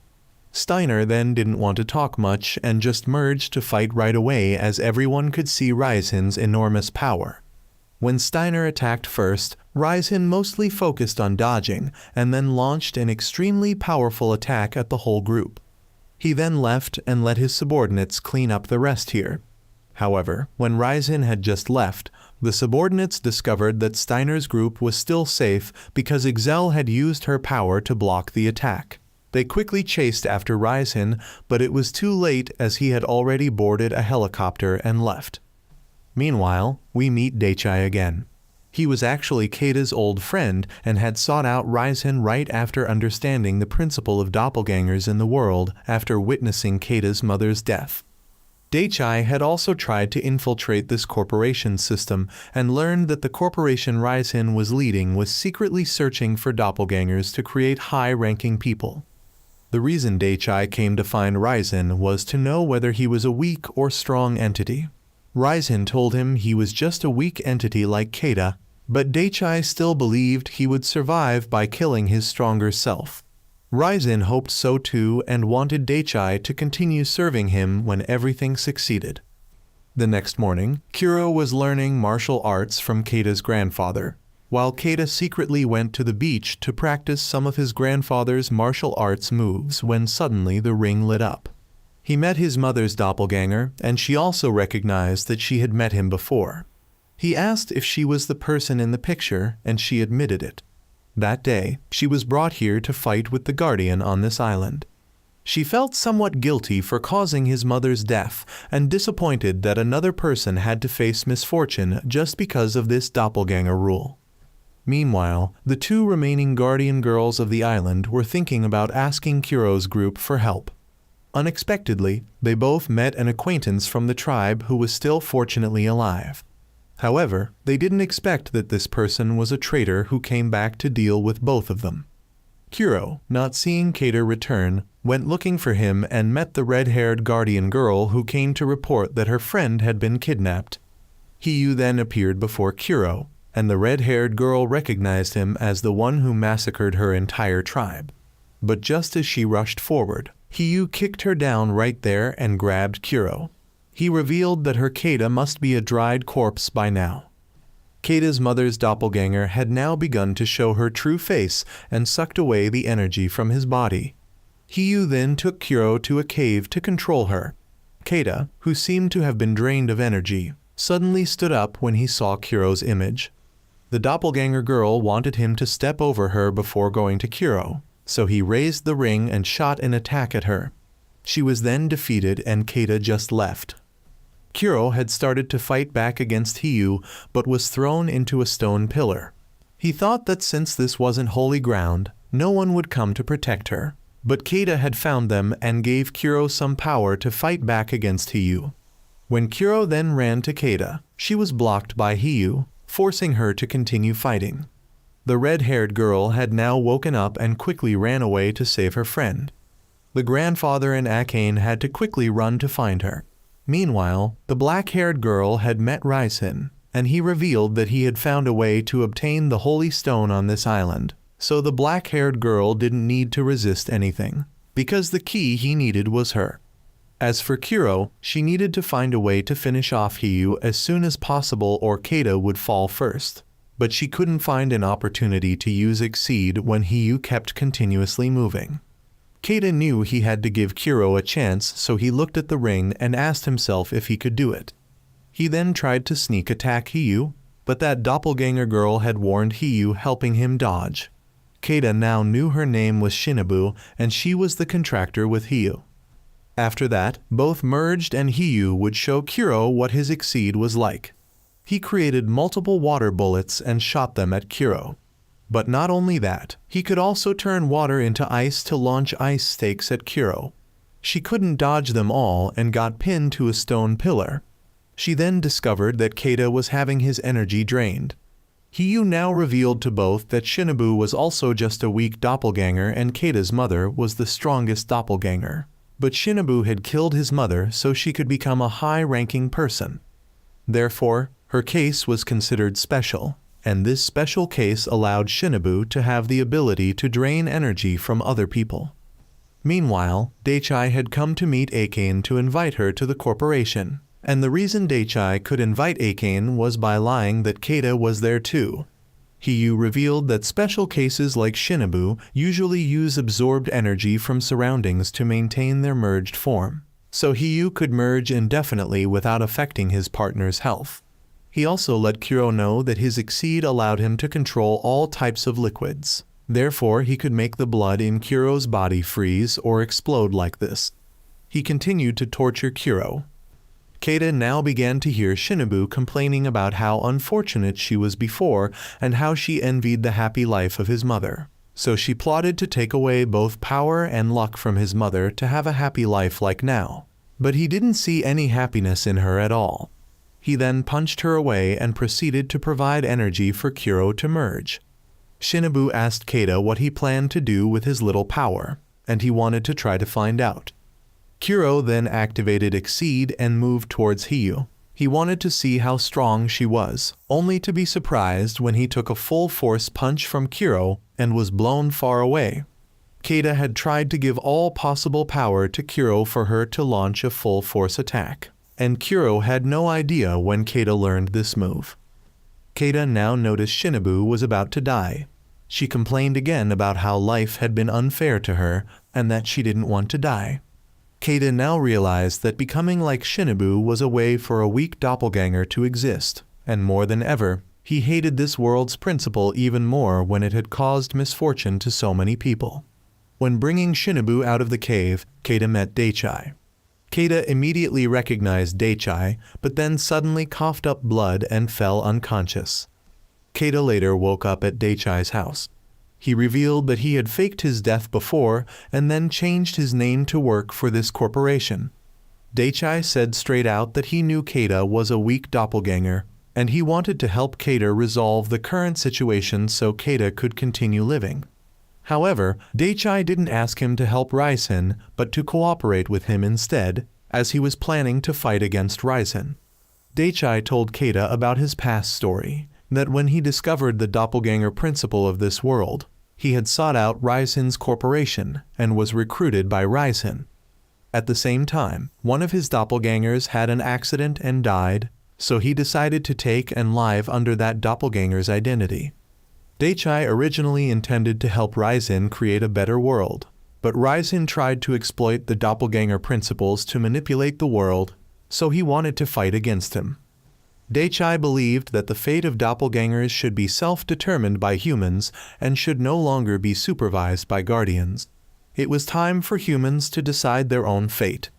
Steiner then didn't want to talk much and just merged to fight right away as everyone could see Raizen's enormous power. When Steiner attacked first, Raizen mostly focused on dodging and then launched an extremely powerful attack at the whole group. He then left and let his subordinates clean up the rest here. However, when Raizen had just left, the subordinates discovered that Steiner's group was still safe because Ixelle had used her power to block the attack. They quickly chased after Raizen, but it was too late as he had already boarded a helicopter and left. Meanwhile, we meet Daichai again. He was actually Keita's old friend and had sought out Raizen right after understanding the principle of doppelgangers in the world after witnessing Keita's mother's death. Daichai had also tried to infiltrate this corporation system and learned that the corporation Raizen was leading was secretly searching for doppelgangers to create high-ranking people. The reason Daichai came to find Raizen was to know whether he was a weak or strong entity. Raizen told him he was just a weak entity like Keita, but Daichai still believed he would survive by killing his stronger self. Ryzen hoped so too and wanted Daichai to continue serving him when everything succeeded. The next morning, Kuro was learning martial arts from Keida's grandfather, while Keida secretly went to the beach to practice some of his grandfather's martial arts moves when suddenly the ring lit up. He met his mother's doppelganger, and she also recognized that she had met him before. He asked if she was the person in the picture, and she admitted it. That day, she was brought here to fight with the Guardian on this island. She felt somewhat guilty for causing his mother's death and disappointed that another person had to face misfortune just because of this doppelganger rule. Meanwhile, the two remaining Guardian girls of the island were thinking about asking Kuro's group for help. Unexpectedly, they both met an acquaintance from the tribe who was still fortunately alive. However, they didn't expect that this person was a traitor who came back to deal with both of them. Kuro, not seeing Keida return, went looking for him and met the red-haired Guardian girl who came to report that her friend had been kidnapped. Hiyu then appeared before Kuro, and the red-haired girl recognized him as the one who massacred her entire tribe. But just as she rushed forward, Hiyu kicked her down right there and grabbed Kuro. He revealed that her Keida must be a dried corpse by now. Keida's mother's doppelganger had now begun to show her true face and sucked away the energy from his body. Hiyu then took Kuro to a cave to control her. Keida, who seemed to have been drained of energy, suddenly stood up when he saw Kuro's image. The doppelganger girl wanted him to step over her before going to Kuro, so he raised the ring and shot an attack at her. She was then defeated and Keida just left. Kuro had started to fight back against Hiyu, but was thrown into a stone pillar. He thought that since this wasn't holy ground, no one would come to protect her. But Keida had found them and gave Kuro some power to fight back against Hiyu. When Kuro then ran to Keida, she was blocked by Hiyu, forcing her to continue fighting. The red-haired girl had now woken up and quickly ran away to save her friend. The grandfather and Akane had to quickly run to find her. Meanwhile, the black-haired girl had met Ryzen, and he revealed that he had found a way to obtain the holy stone on this island, so the black-haired girl didn't need to resist anything, because the key he needed was her. As for Kuro, she needed to find a way to finish off Hiyu as soon as possible or Keida would fall first, but she couldn't find an opportunity to use Exceed when Hiyu kept continuously moving. Keida knew he had to give Kuro a chance, so he looked at the ring and asked himself if he could do it. He then tried to sneak attack Hiyu, but that doppelganger girl had warned Hiyu, helping him dodge. Keida now knew her name was Shinobu, and she was the contractor with Hiyu. After that, both merged and Hiyu would show Kuro what his Exceed was like. He created multiple water bullets and shot them at Kuro. But not only that, he could also turn water into ice to launch ice stakes at Kuro. She couldn't dodge them all and got pinned to a stone pillar. She then discovered that Keida was having his energy drained. Hiyu now revealed to both that Shinobu was also just a weak doppelganger and Keida's mother was the strongest doppelganger. But Shinobu had killed his mother so she could become a high-ranking person. Therefore, her case was considered special, and this special case allowed Shinobu to have the ability to drain energy from other people. Meanwhile, Daichai had come to meet Akane to invite her to the corporation, and the reason Daichai could invite Akane was by lying that Keida was there too. Hiyu revealed that special cases like Shinobu usually use absorbed energy from surroundings to maintain their merged form, so Hiyu could merge indefinitely without affecting his partner's health. He also let Kuro know that his Exceed allowed him to control all types of liquids. Therefore, he could make the blood in Kuro's body freeze or explode like this. He continued to torture Kuro. Keida now began to hear Shinobu complaining about how unfortunate she was before and how she envied the happy life of his mother. So she plotted to take away both power and luck from his mother to have a happy life like now. But he didn't see any happiness in her at all. He then punched her away and proceeded to provide energy for Kuro to merge. Shinobu asked Keida what he planned to do with his little power, and he wanted to try to find out. Kuro then activated Exceed and moved towards Hiyu. He wanted to see how strong she was, only to be surprised when he took a full-force punch from Kuro and was blown far away. Keita had tried to give all possible power to Kuro for her to launch a full-force attack, and Kuro had no idea when Keita learned this move. Keita now noticed Shinobu was about to die. She complained again about how life had been unfair to her and that she didn't want to die. Keita now realized that becoming like Shinobu was a way for a weak doppelganger to exist, and more than ever, he hated this world's principle even more when it had caused misfortune to so many people. When bringing Shinobu out of the cave, Keita met Daichai. Keita immediately recognized Daichai, but then suddenly coughed up blood and fell unconscious. Keita later woke up at Daichai's house. He revealed that he had faked his death before and then changed his name to work for this corporation. Daichai said straight out that he knew Keita was a weak doppelganger, and he wanted to help Keita resolve the current situation so Keita could continue living. However, Daichai didn't ask him to help Raisen, but to cooperate with him instead, as he was planning to fight against Raisen. Daichai told Keita about his past story, that when he discovered the doppelganger principle of this world, he had sought out Raisen's corporation and was recruited by Raisen. At the same time, one of his doppelgangers had an accident and died, so he decided to take and live under that doppelganger's identity. Daichai originally intended to help Raisen create a better world, but Raisen tried to exploit the doppelganger principles to manipulate the world, so he wanted to fight against him. Daichai believed that the fate of doppelgangers should be self-determined by humans and should no longer be supervised by guardians. It was time for humans to decide their own fate.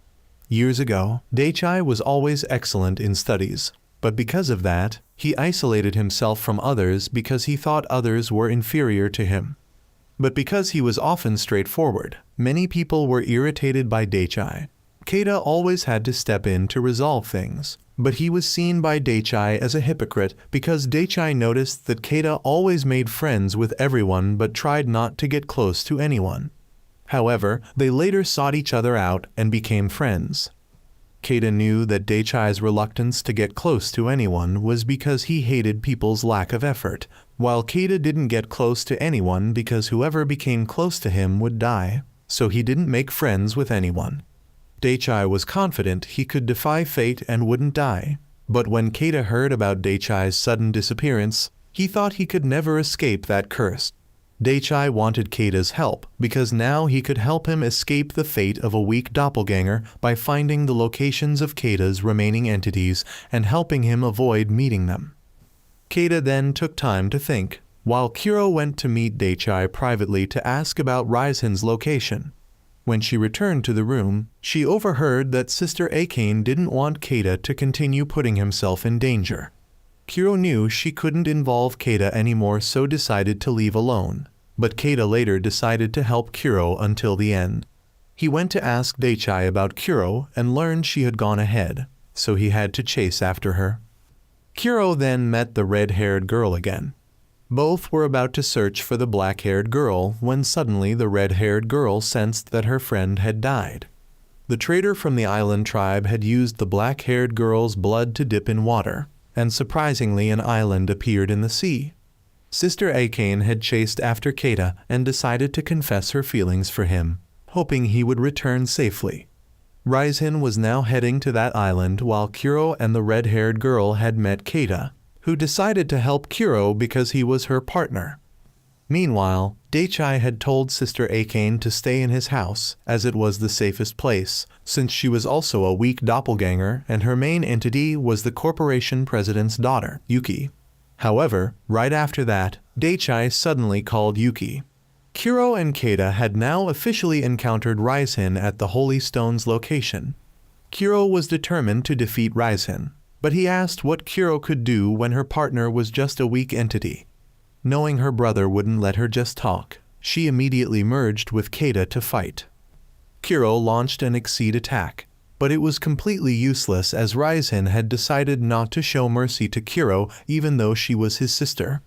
Years ago, Daichai was always excellent in studies, but because of that, he isolated himself from others because he thought others were inferior to him. But because he was often straightforward, many people were irritated by Daichai. Keita always had to step in to resolve things, but he was seen by Daichai as a hypocrite because Daichai noticed that Keita always made friends with everyone but tried not to get close to anyone. However, they later sought each other out and became friends. Keita knew that Daichai's reluctance to get close to anyone was because he hated people's lack of effort, while Keita didn't get close to anyone because whoever became close to him would die, so he didn't make friends with anyone. Daichai was confident he could defy fate and wouldn't die, but when Keita heard about Daichai's sudden disappearance, he thought he could never escape that curse. Daichai wanted Keita's help because now he could help him escape the fate of a weak doppelganger by finding the locations of Keita's remaining entities and helping him avoid meeting them. Keita then took time to think, while Kuro went to meet Daichai privately to ask about Raisen's location. When she returned to the room, she overheard that Sister Akane didn't want Keita to continue putting himself in danger. Kuro knew she couldn't involve Keita anymore, so decided to leave alone, but Keita later decided to help Kuro until the end. He went to ask Daichai about Kuro and learned she had gone ahead, so he had to chase after her. Kuro then met the red-haired girl again. Both were about to search for the black-haired girl when suddenly the red-haired girl sensed that her friend had died. The trader from the island tribe had used the black-haired girl's blood to dip in water, and surprisingly an island appeared in the sea. Sister Akane had chased after Keita and decided to confess her feelings for him, hoping he would return safely. Raisen was now heading to that island while Kuro and the red-haired girl had met Keita, who decided to help Kuro because he was her partner. Meanwhile, Daichai had told Sister Akane to stay in his house, as it was the safest place, since she was also a weak doppelganger and her main entity was the corporation president's daughter, Yuki. However, right after that, Daichai suddenly called Yuki. Kuro and Keita had now officially encountered Raisen at the Holy Stone's location. Kuro was determined to defeat Raisen, but he asked what Kuro could do when her partner was just a weak entity. Knowing her brother wouldn't let her just talk, she immediately merged with Keita to fight. Kuro launched an Exceed attack, but it was completely useless as Raisen had decided not to show mercy to Kuro even though she was his sister.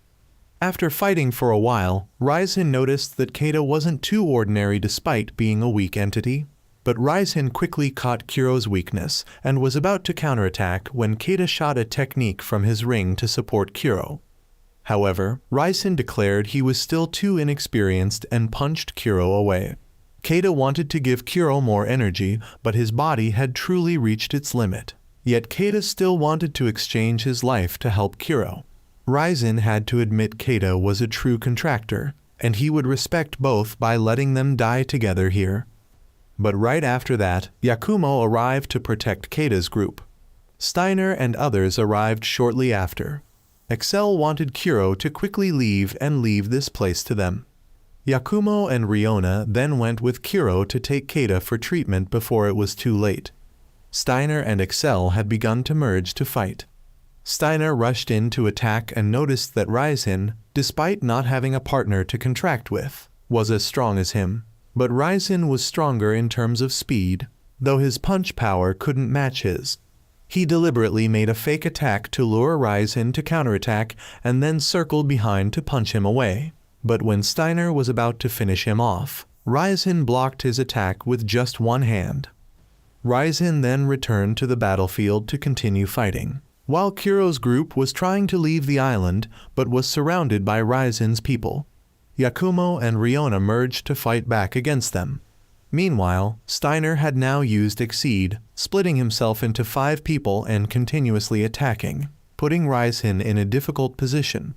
After fighting for a while, Raisen noticed that Keita wasn't too ordinary despite being a weak entity, but Raisen quickly caught Kuro's weakness and was about to counterattack when Keita shot a technique from his ring to support Kuro. However, Raisen declared he was still too inexperienced and punched Kuro away. Keita wanted to give Kuro more energy, but his body had truly reached its limit. Yet Keita still wanted to exchange his life to help Kuro. Raisen had to admit Keita was a true contractor, and he would respect both by letting them die together here. But right after that, Yakumo arrived to protect Keita's group. Steiner and others arrived shortly after. Excel wanted Kuro to quickly leave this place to them. Yakumo and Riona then went with Kuro to take Keita for treatment before it was too late. Steiner and Excel had begun to merge to fight. Steiner rushed in to attack and noticed that Raisen, despite not having a partner to contract with, was as strong as him. But Raisen was stronger in terms of speed, though his punch power couldn't match his. He deliberately made a fake attack to lure Raisen to counterattack and then circled behind to punch him away. But when Steiner was about to finish him off, Raisen blocked his attack with just one hand. Raisen then returned to the battlefield to continue fighting, while Kuro's group was trying to leave the island but was surrounded by Raisen's people. Yakumo and Riona merged to fight back against them. Meanwhile, Steiner had now used Exceed, splitting himself into 5 people and continuously attacking, putting Raisen in a difficult position.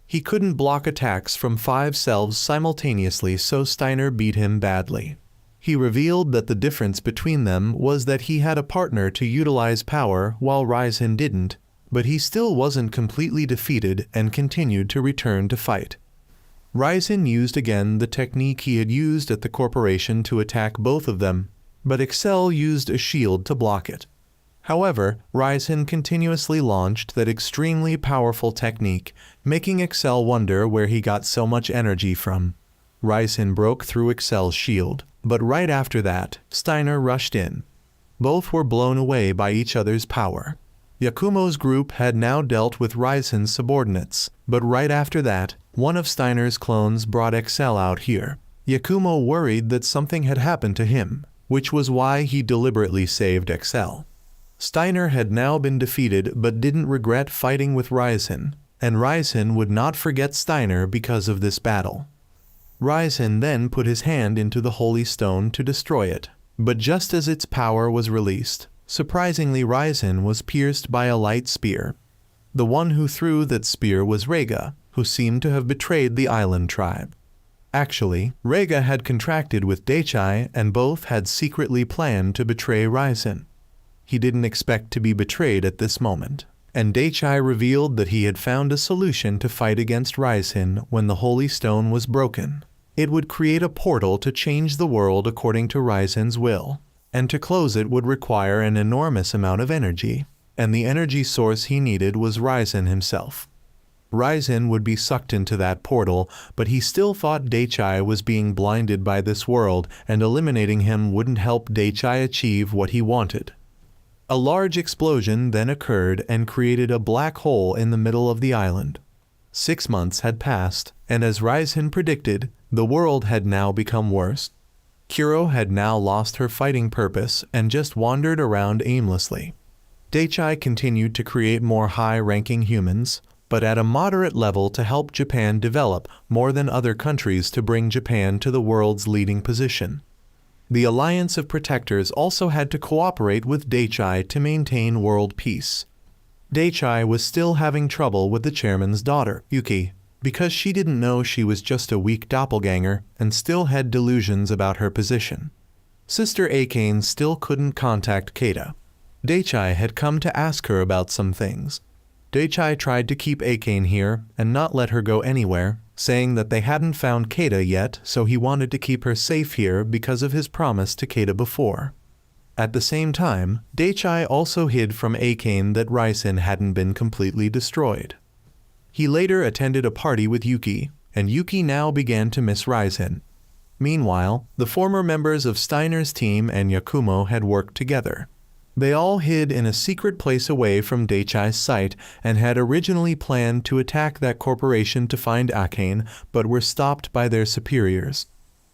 He couldn't block attacks from 5 selves simultaneously, so Steiner beat him badly. He revealed that the difference between them was that he had a partner to utilize power while Raisen didn't, but he still wasn't completely defeated and continued to return to fight. Raisen used again the technique he had used at the corporation to attack both of them, but Excel used a shield to block it. However, Raisen continuously launched that extremely powerful technique, making Excel wonder where he got so much energy from. Raisen broke through Excel's shield, but right after that, Steiner rushed in. Both were blown away by each other's power. Yakumo's group had now dealt with Raisen's subordinates, but right after that, one of Steiner's clones brought Excel out here. Yakumo worried that something had happened to him, which was why he deliberately saved Excel. Steiner had now been defeated but didn't regret fighting with Raisen, and Raisen would not forget Steiner because of this battle. Raisen then put his hand into the holy stone to destroy it, but just as its power was released, surprisingly Raisen was pierced by a light spear. The one who threw that spear was Rega, who seemed to have betrayed the island tribe. Actually, Rega had contracted with Daichai and both had secretly planned to betray Raisen. He didn't expect to be betrayed at this moment, and Daichai revealed that he had found a solution to fight against Raisen when the Holy Stone was broken. It would create a portal to change the world according to Raisen's will, and to close it would require an enormous amount of energy, and the energy source he needed was Raisen himself. Raisen would be sucked into that portal, but he still thought Daichai was being blinded by this world, and eliminating him wouldn't help Daichai achieve what he wanted. A large explosion then occurred and created a black hole in the middle of the island. 6 months had passed, and as Raisen predicted, the world had now become worse. Kuro had now lost her fighting purpose and just wandered around aimlessly. Daichai continued to create more high-ranking humans, but at a moderate level to help Japan develop more than other countries to bring Japan to the world's leading position. The Alliance of Protectors also had to cooperate with Daichai to maintain world peace. Daichai was still having trouble with the chairman's daughter, Yuki, because she didn't know she was just a weak doppelganger and still had delusions about her position. Sister Akane still couldn't contact Keita. Daichai had come to ask her about some things. Daichai tried to keep Akane here and not let her go anywhere, saying that they hadn't found Keita yet, so he wanted to keep her safe here because of his promise to Keita before. At the same time, Daichai also hid from Akane that Raisen hadn't been completely destroyed. He later attended a party with Yuki, and Yuki now began to miss Raisen. Meanwhile, the former members of Steiner's team and Yakumo had worked together. They all hid in a secret place away from Daichai's sight and had originally planned to attack that corporation to find Akane, but were stopped by their superiors.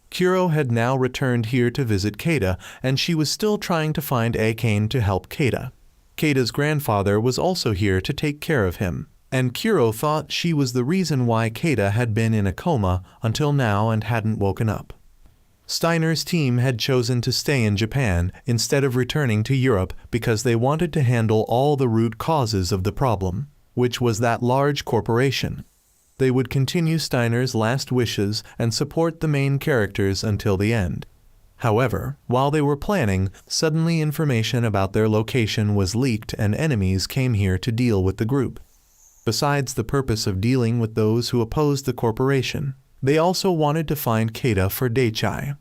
Kuro had now returned here to visit Keita, and she was still trying to find Akane to help Keita. Keita's grandfather was also here to take care of him. and Kuro thought she was the reason why Keita had been in a coma until now and hadn't woken up. Steiner's team had chosen to stay in Japan instead of returning to Europe because they wanted to handle all the root causes of the problem, which was that large corporation. They would continue Steiner's last wishes and support the main characters until the end. However, while they were planning, suddenly information about their location was leaked and enemies came here to deal with the group. Besides the purpose of dealing with those who opposed the corporation, they also wanted to find Keita for Daichai.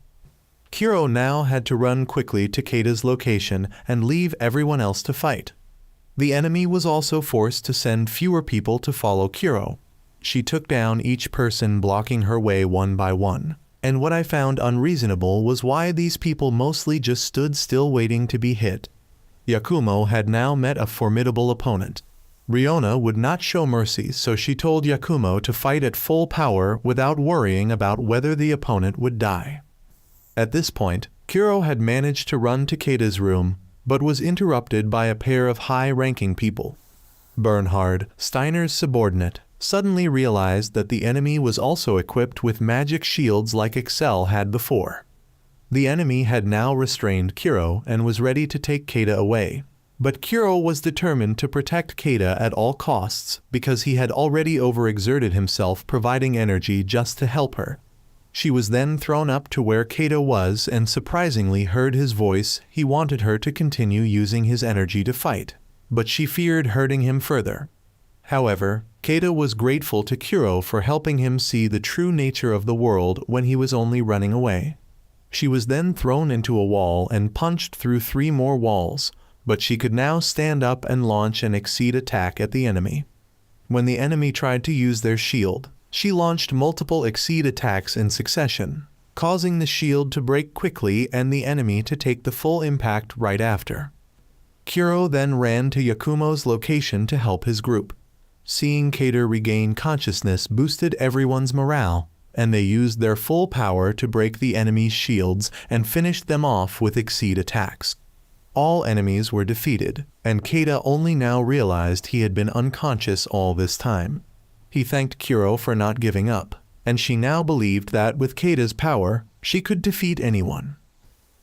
Kuro now had to run quickly to Keita's location and leave everyone else to fight. The enemy was also forced to send fewer people to follow Kuro. She took down each person blocking her way one by one. And what I found unreasonable was why these people mostly just stood still waiting to be hit. Yakumo had now met a formidable opponent. Riona would not show mercy, so she told Yakumo to fight at full power without worrying about whether the opponent would die. At this point, Kuro had managed to run to Keita's room, but was interrupted by a pair of high-ranking people. Bernhard, Steiner's subordinate, suddenly realized that the enemy was also equipped with magic shields like Excel had before. The enemy had now restrained Kuro and was ready to take Keita away. But Kuro was determined to protect Keita at all costs because he had already overexerted himself providing energy just to help her. She was then thrown up to where Keita was and surprisingly heard his voice. He wanted her to continue using his energy to fight, but she feared hurting him further. However, Keita was grateful to Kuro for helping him see the true nature of the world when he was only running away. She was then thrown into a wall and punched through 3 more walls, but she could now stand up and launch an exceed attack at the enemy. When the enemy tried to use their shield, she launched multiple exceed attacks in succession, causing the shield to break quickly and the enemy to take the full impact right after. Kuro then ran to Yakumo's location to help his group. Seeing Keita regain consciousness boosted everyone's morale, and they used their full power to break the enemy's shields and finished them off with exceed attacks. All enemies were defeated, and Keita only now realized he had been unconscious all this time. He thanked Kuro for not giving up, and she now believed that with Keita's power, she could defeat anyone.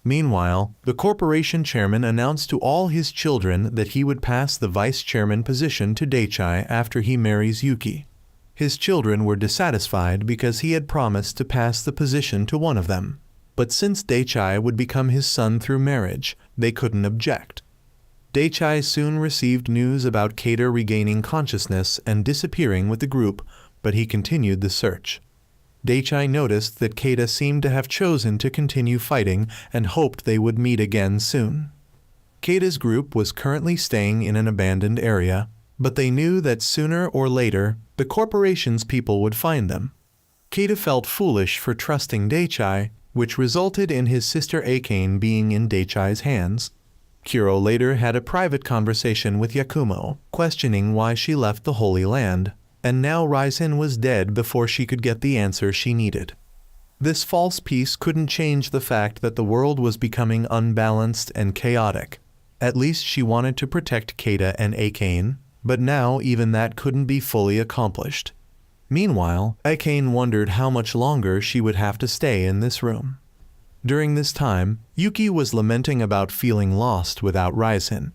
Meanwhile, the corporation chairman announced to all his children that he would pass the vice chairman position to Daichai after he marries Yuki. His children were dissatisfied because he had promised to pass the position to one of them. But since Daichai would become his son through marriage, they couldn't object. Daichai soon received news about Keita regaining consciousness and disappearing with the group, but he continued the search. Daichai noticed that Keita seemed to have chosen to continue fighting and hoped they would meet again soon. Keita's group was currently staying in an abandoned area, but they knew that sooner or later, the corporation's people would find them. Keita felt foolish for trusting Daichai, which resulted in his sister Akane being in Daichai's hands. Kuro later had a private conversation with Yakumo, questioning why she left the Holy Land, and now Raizen was dead before she could get the answer she needed. This false peace couldn't change the fact that the world was becoming unbalanced and chaotic. At least she wanted to protect Keita and Akane, but now even that couldn't be fully accomplished. Meanwhile, Akane wondered how much longer she would have to stay in this room. During this time, Yuki was lamenting about feeling lost witut Raizen.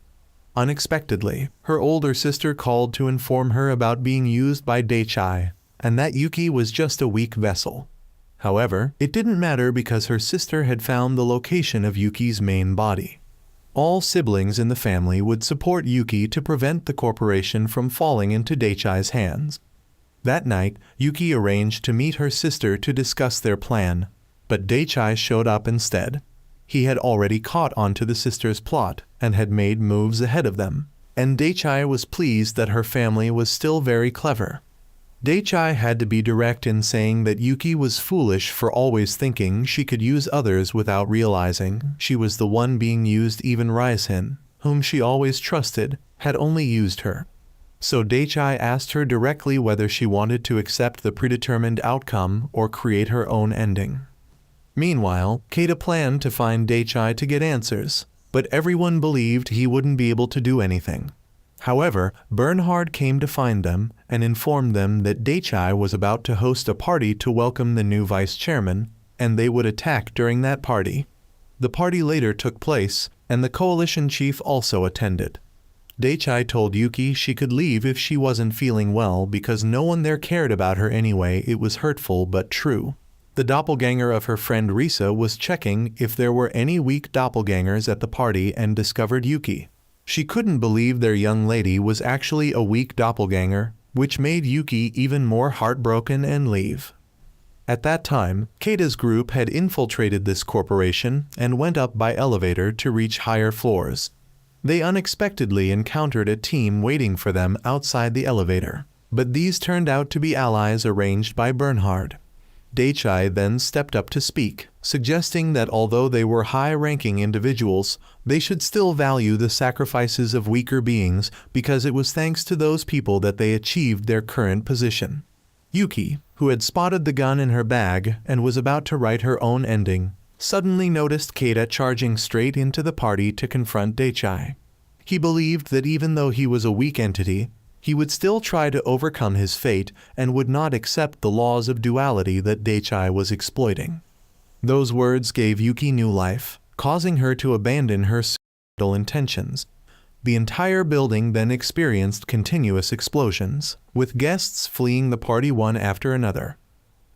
Unexpectedly, her older sister called to inform her about being used by Daichai, and that Yuki was just a weak vessel. However, it didn't matter because her sister had found the location of Yuki's main body. All siblings in the family would support Yuki to prevent the corporation from falling into Daichai's hands. That night, Yuki arranged to meet her sister to discuss their plan, but Daichai showed up instead. He had already caught on to the sisters' plot and had made moves ahead of them, and Daichai was pleased that her family was still very clever. Daichai had to be direct in saying that Yuki was foolish for always thinking she could use others without realizing she was the one being used. Even Raizen, whom she always trusted, had only used her. So Daichai asked her directly whether she wanted to accept the predetermined outcome or create her own ending. Meanwhile, Keita planned to find Daichai to get answers, but everyone believed he wouldn't be able to do anything. However, Bernhard came to find them and informed them that Daichai was about to host a party to welcome the new vice chairman, and they would attack during that party. The party later took place, and the coalition chief also attended. Daichai told Yuki she could leave if she wasn't feeling well because no one there cared about her anyway. It was hurtful but true. The doppelganger of her friend Risa was checking if there were any weak doppelgangers at the party and discovered Yuki. She couldn't believe their young lady was actually a weak doppelganger, which made Yuki even more heartbroken and leave. At that time, Keita's group had infiltrated this corporation and went up by elevator to reach higher floors. They unexpectedly encountered a team waiting for them outside the elevator, but these turned out to be allies arranged by Bernhard. Daichai then stepped up to speak, suggesting that although they were high-ranking individuals, they should still value the sacrifices of weaker beings because it was thanks to those people that they achieved their current position. Yuki, who had spotted the gun in her bag and was about to write her own ending, suddenly noticed Keita charging straight into the party to confront Daichai. He believed that even though he was a weak entity, he would still try to overcome his fate and would not accept the laws of duality that Daichai was exploiting. Those words gave Yuki new life, causing her to abandon her suicidal intentions. The entire building then experienced continuous explosions, with guests fleeing the party one after another.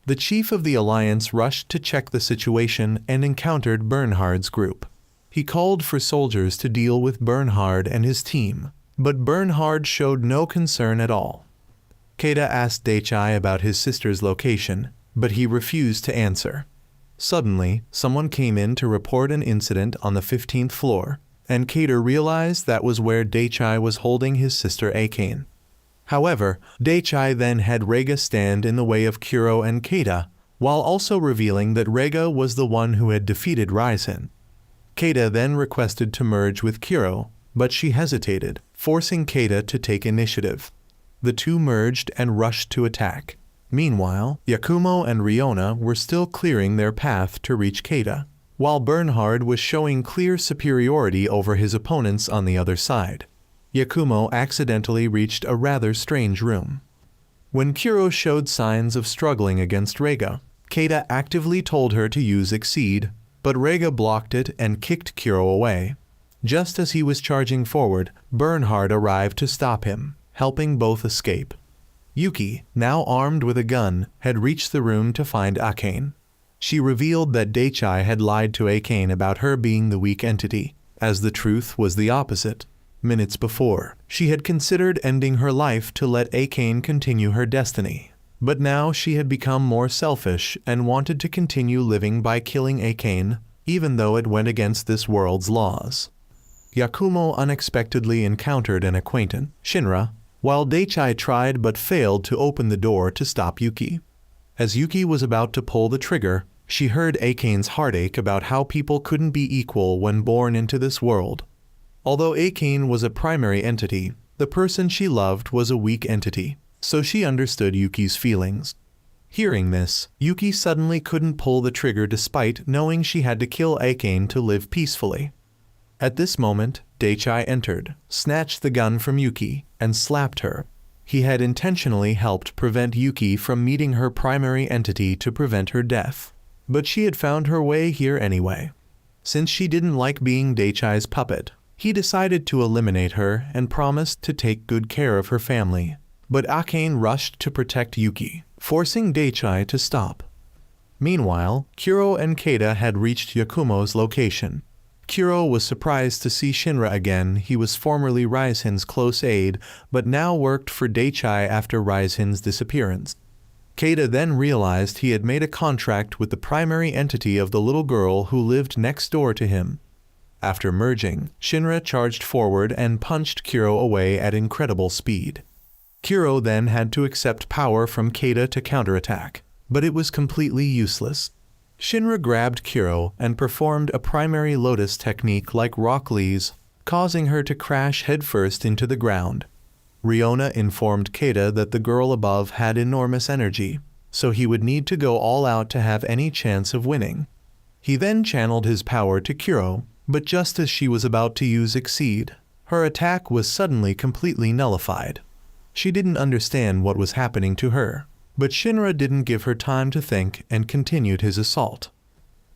The chief of the alliance rushed to check the situation and encountered Bernhard's group. He called for soldiers to deal with Bernhard and his team, but Bernhard showed no concern at all. Keita asked Daichai about his sister's location, but he refused to answer. Suddenly, someone came in to report an incident on the 15th floor, and Keita realized that was where Daichai was holding his sister Akane. However, Daichai then had Rega stand in the way of Kuro and Keita, while also revealing that Rega was the one who had defeated Raizen. Keita then requested to merge with Kuro, but she hesitated, forcing Keita to take initiative. The two merged and rushed to attack. Meanwhile, Yakumo and Riona were still clearing their path to reach Keita, while Bernhard was showing clear superiority over his opponents on the other side. Yakumo accidentally reached a rather strange room. When Kuro showed signs of struggling against Rega, Keita actively told her to use Exceed, but Rega blocked it and kicked Kuro away. Just as he was charging forward, Bernhard arrived to stop him, helping both escape. Yuki, now armed with a gun, had reached the room to find Akane. She revealed that Daichai had lied to Akane about her being the weak entity, as the truth was the opposite. Minutes before, she had considered ending her life to let Akane continue her destiny, but now she had become more selfish and wanted to continue living by killing Akane, even though it went against this world's laws. Yakumo unexpectedly encountered an acquaintance, Shinra, while Daichai tried but failed to open the door to stop Yuki. As Yuki was about to pull the trigger, she heard Akane's heartache about how people couldn't be equal when born into this world. Although Akane was a primary entity, the person she loved was a weak entity, so she understood Yuki's feelings. Hearing this, Yuki suddenly couldn't pull the trigger despite knowing she had to kill Akane to live peacefully. At this moment, Daichai entered, snatched the gun from Yuki, and slapped her. He had intentionally helped prevent Yuki from meeting her primary entity to prevent her death. But she had found her way here anyway. Since she didn't like being Daichai's puppet, he decided to eliminate her and promised to take good care of her family. But Akane rushed to protect Yuki, forcing Daichai to stop. Meanwhile, Kuro and Keita had reached Yakumo's location. Kuro was surprised to see Shinra again. He was formerly Raizen's close aide, but now worked for Daichai after Raizen's disappearance. Keita then realized he had made a contract with the primary entity of the little girl who lived next door to him. After merging, Shinra charged forward and punched Kuro away at incredible speed. Kuro then had to accept power from Keita to counterattack, but it was completely useless. Shinra grabbed Kuro and performed a primary lotus technique like Rock Lee's, causing her to crash headfirst into the ground. Riona informed Keita that the girl above had enormous energy, so he would need to go all out to have any chance of winning. He then channeled his power to Kuro, but just as she was about to use Exceed, her attack was suddenly completely nullified. She didn't understand what was happening to her, but Shinra didn't give her time to think and continued his assault.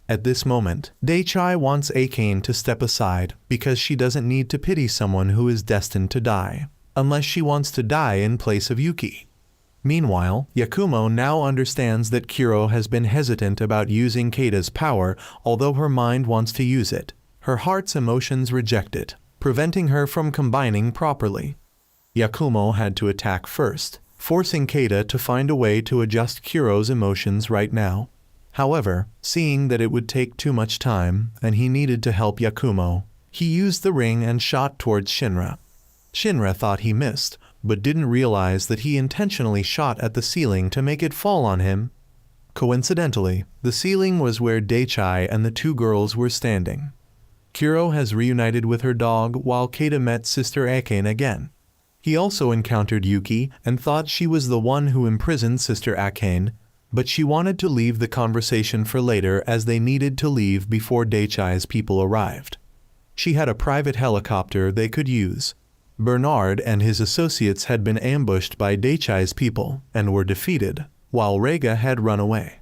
At this moment, Daichai wants Akane to step aside because she doesn't need to pity someone who is destined to die, unless she wants to die in place of Yuki. Meanwhile, Yakumo now understands that Kuro has been hesitant about using Keida's power, although her mind wants to use it. Her heart's emotions reject it, preventing her from combining properly. Yakumo had to attack first, forcing Keida to find a way to adjust Kuro's emotions right now. However, seeing that it would take too much time and he needed to help Yakumo, he used the ring and shot towards Shinra. Shinra thought he missed, but didn't realize that he intentionally shot at the ceiling to make it fall on him. Coincidentally, the ceiling was where Daichai and the two girls were standing. Kuro has reunited with her dog while Keida met Sister Akane again. He also encountered Yuki and thought she was the one who imprisoned Sister Akane, but she wanted to leave the conversation for later as they needed to leave before Daichai's people arrived. She had a private helicopter they could use. Bernard and his associates had been ambushed by Daichai's people and were defeated, while Reiga had run away.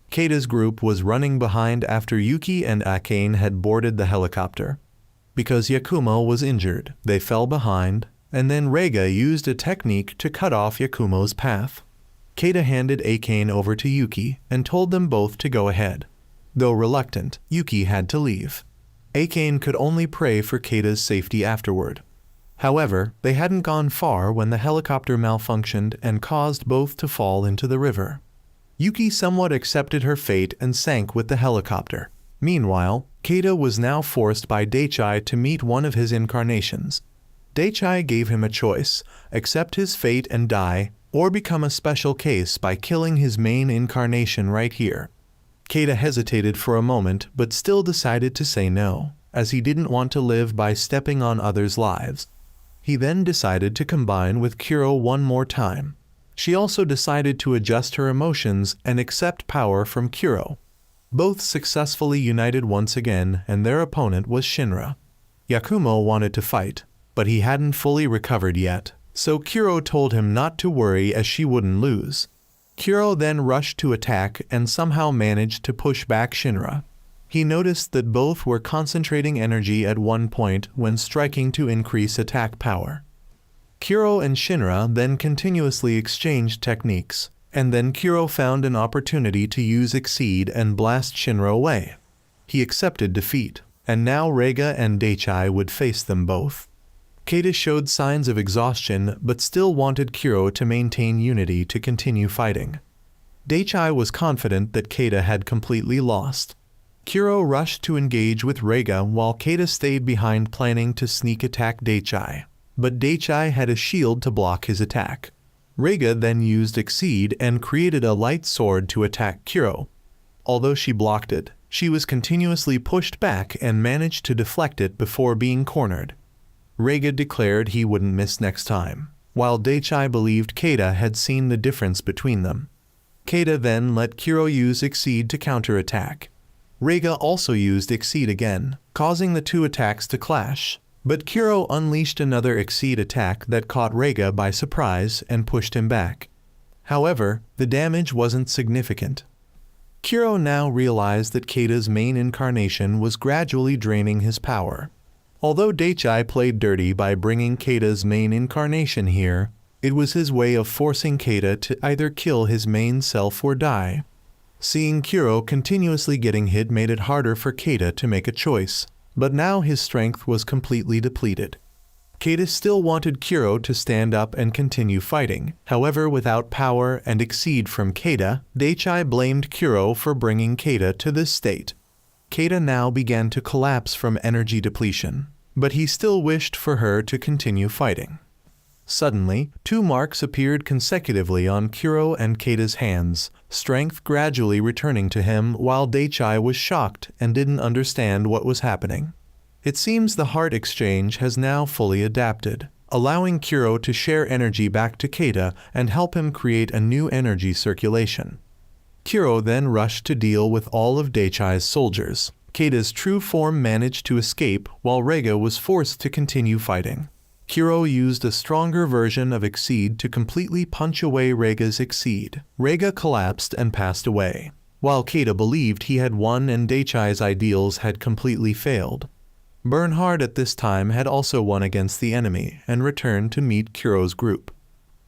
Keida's group was running behind after Yuki and Akane had boarded the helicopter. Because Yakumo was injured, they fell behind, and then Reiga used a technique to cut off Yakumo's path. Keida handed Akane over to Yuki and told them both to go ahead. Though reluctant, Yuki had to leave. Akane could only pray for Keida's safety afterward. However, they hadn't gone far when the helicopter malfunctioned and caused both to fall into the river. Yuki somewhat accepted her fate and sank with the helicopter. Meanwhile, Keida was now forced by Daichai to meet one of his incarnations. Daichai gave him a choice: accept his fate and die, or become a special case by killing his main incarnation right here. Keida hesitated for a moment but still decided to say no, as he didn't want to live by stepping on others' lives. He then decided to combine with Kuro one more time. She also decided to adjust her emotions and accept power from Kuro. Both successfully united once again, and their opponent was Shinra. Yakumo wanted to fight, but he hadn't fully recovered yet, so Kuro told him not to worry as she wouldn't lose. Kuro then rushed to attack and somehow managed to push back Shinra. He noticed that both were concentrating energy at one point when striking to increase attack power. Kuro and Shinra then continuously exchanged techniques, and then Kuro found an opportunity to use Exceed and blast Shinra away. He accepted defeat, and now Reiga and Daichai would face them both. Keida showed signs of exhaustion but still wanted Kuro to maintain unity to continue fighting. Daichai was confident that Keida had completely lost. Kuro rushed to engage with Reiga while Keida stayed behind planning to sneak attack Daichai, but Daichai had a shield to block his attack. Reiga then used Exceed and created a light sword to attack Kuro. Although she blocked it, she was continuously pushed back and managed to deflect it before being cornered. Reiga declared he wouldn't miss next time, while Daichai believed Keida had seen the difference between them. Keida then let Kuro use Exceed to counterattack. Reiga also used Exceed again, causing the two attacks to clash, but Kuro unleashed another Exceed attack that caught Reiga by surprise and pushed him back. However, the damage wasn't significant. Kuro now realized that Keida's main incarnation was gradually draining his power. Although Daichai played dirty by bringing Keida's main incarnation here, it was his way of forcing Keida to either kill his main self or die. Seeing Kuro continuously getting hit made it harder for Keida to make a choice, but now his strength was completely depleted. Keida still wanted Kuro to stand up and continue fighting. However, without power and Exceed from Keida, Daichai blamed Kuro for bringing Keida to this state. Keida now began to collapse from energy depletion, but he still wished for her to continue fighting. Suddenly, 2 marks appeared consecutively on Kuro and Keida's hands, strength gradually returning to him while Daichai was shocked and didn't understand what was happening. It seems the heart exchange has now fully adapted, allowing Kuro to share energy back to Keida and help him create a new energy circulation. Kuro then rushed to deal with all of Daichai's soldiers. Keida's true form managed to escape while Reiga was forced to continue fighting. Kuro used a stronger version of Exceed to completely punch away Reiga's Exceed. Reiga collapsed and passed away, while Keida believed he had won and Daichai's ideals had completely failed. Bernhard at this time had also won against the enemy and returned to meet Kuro's group.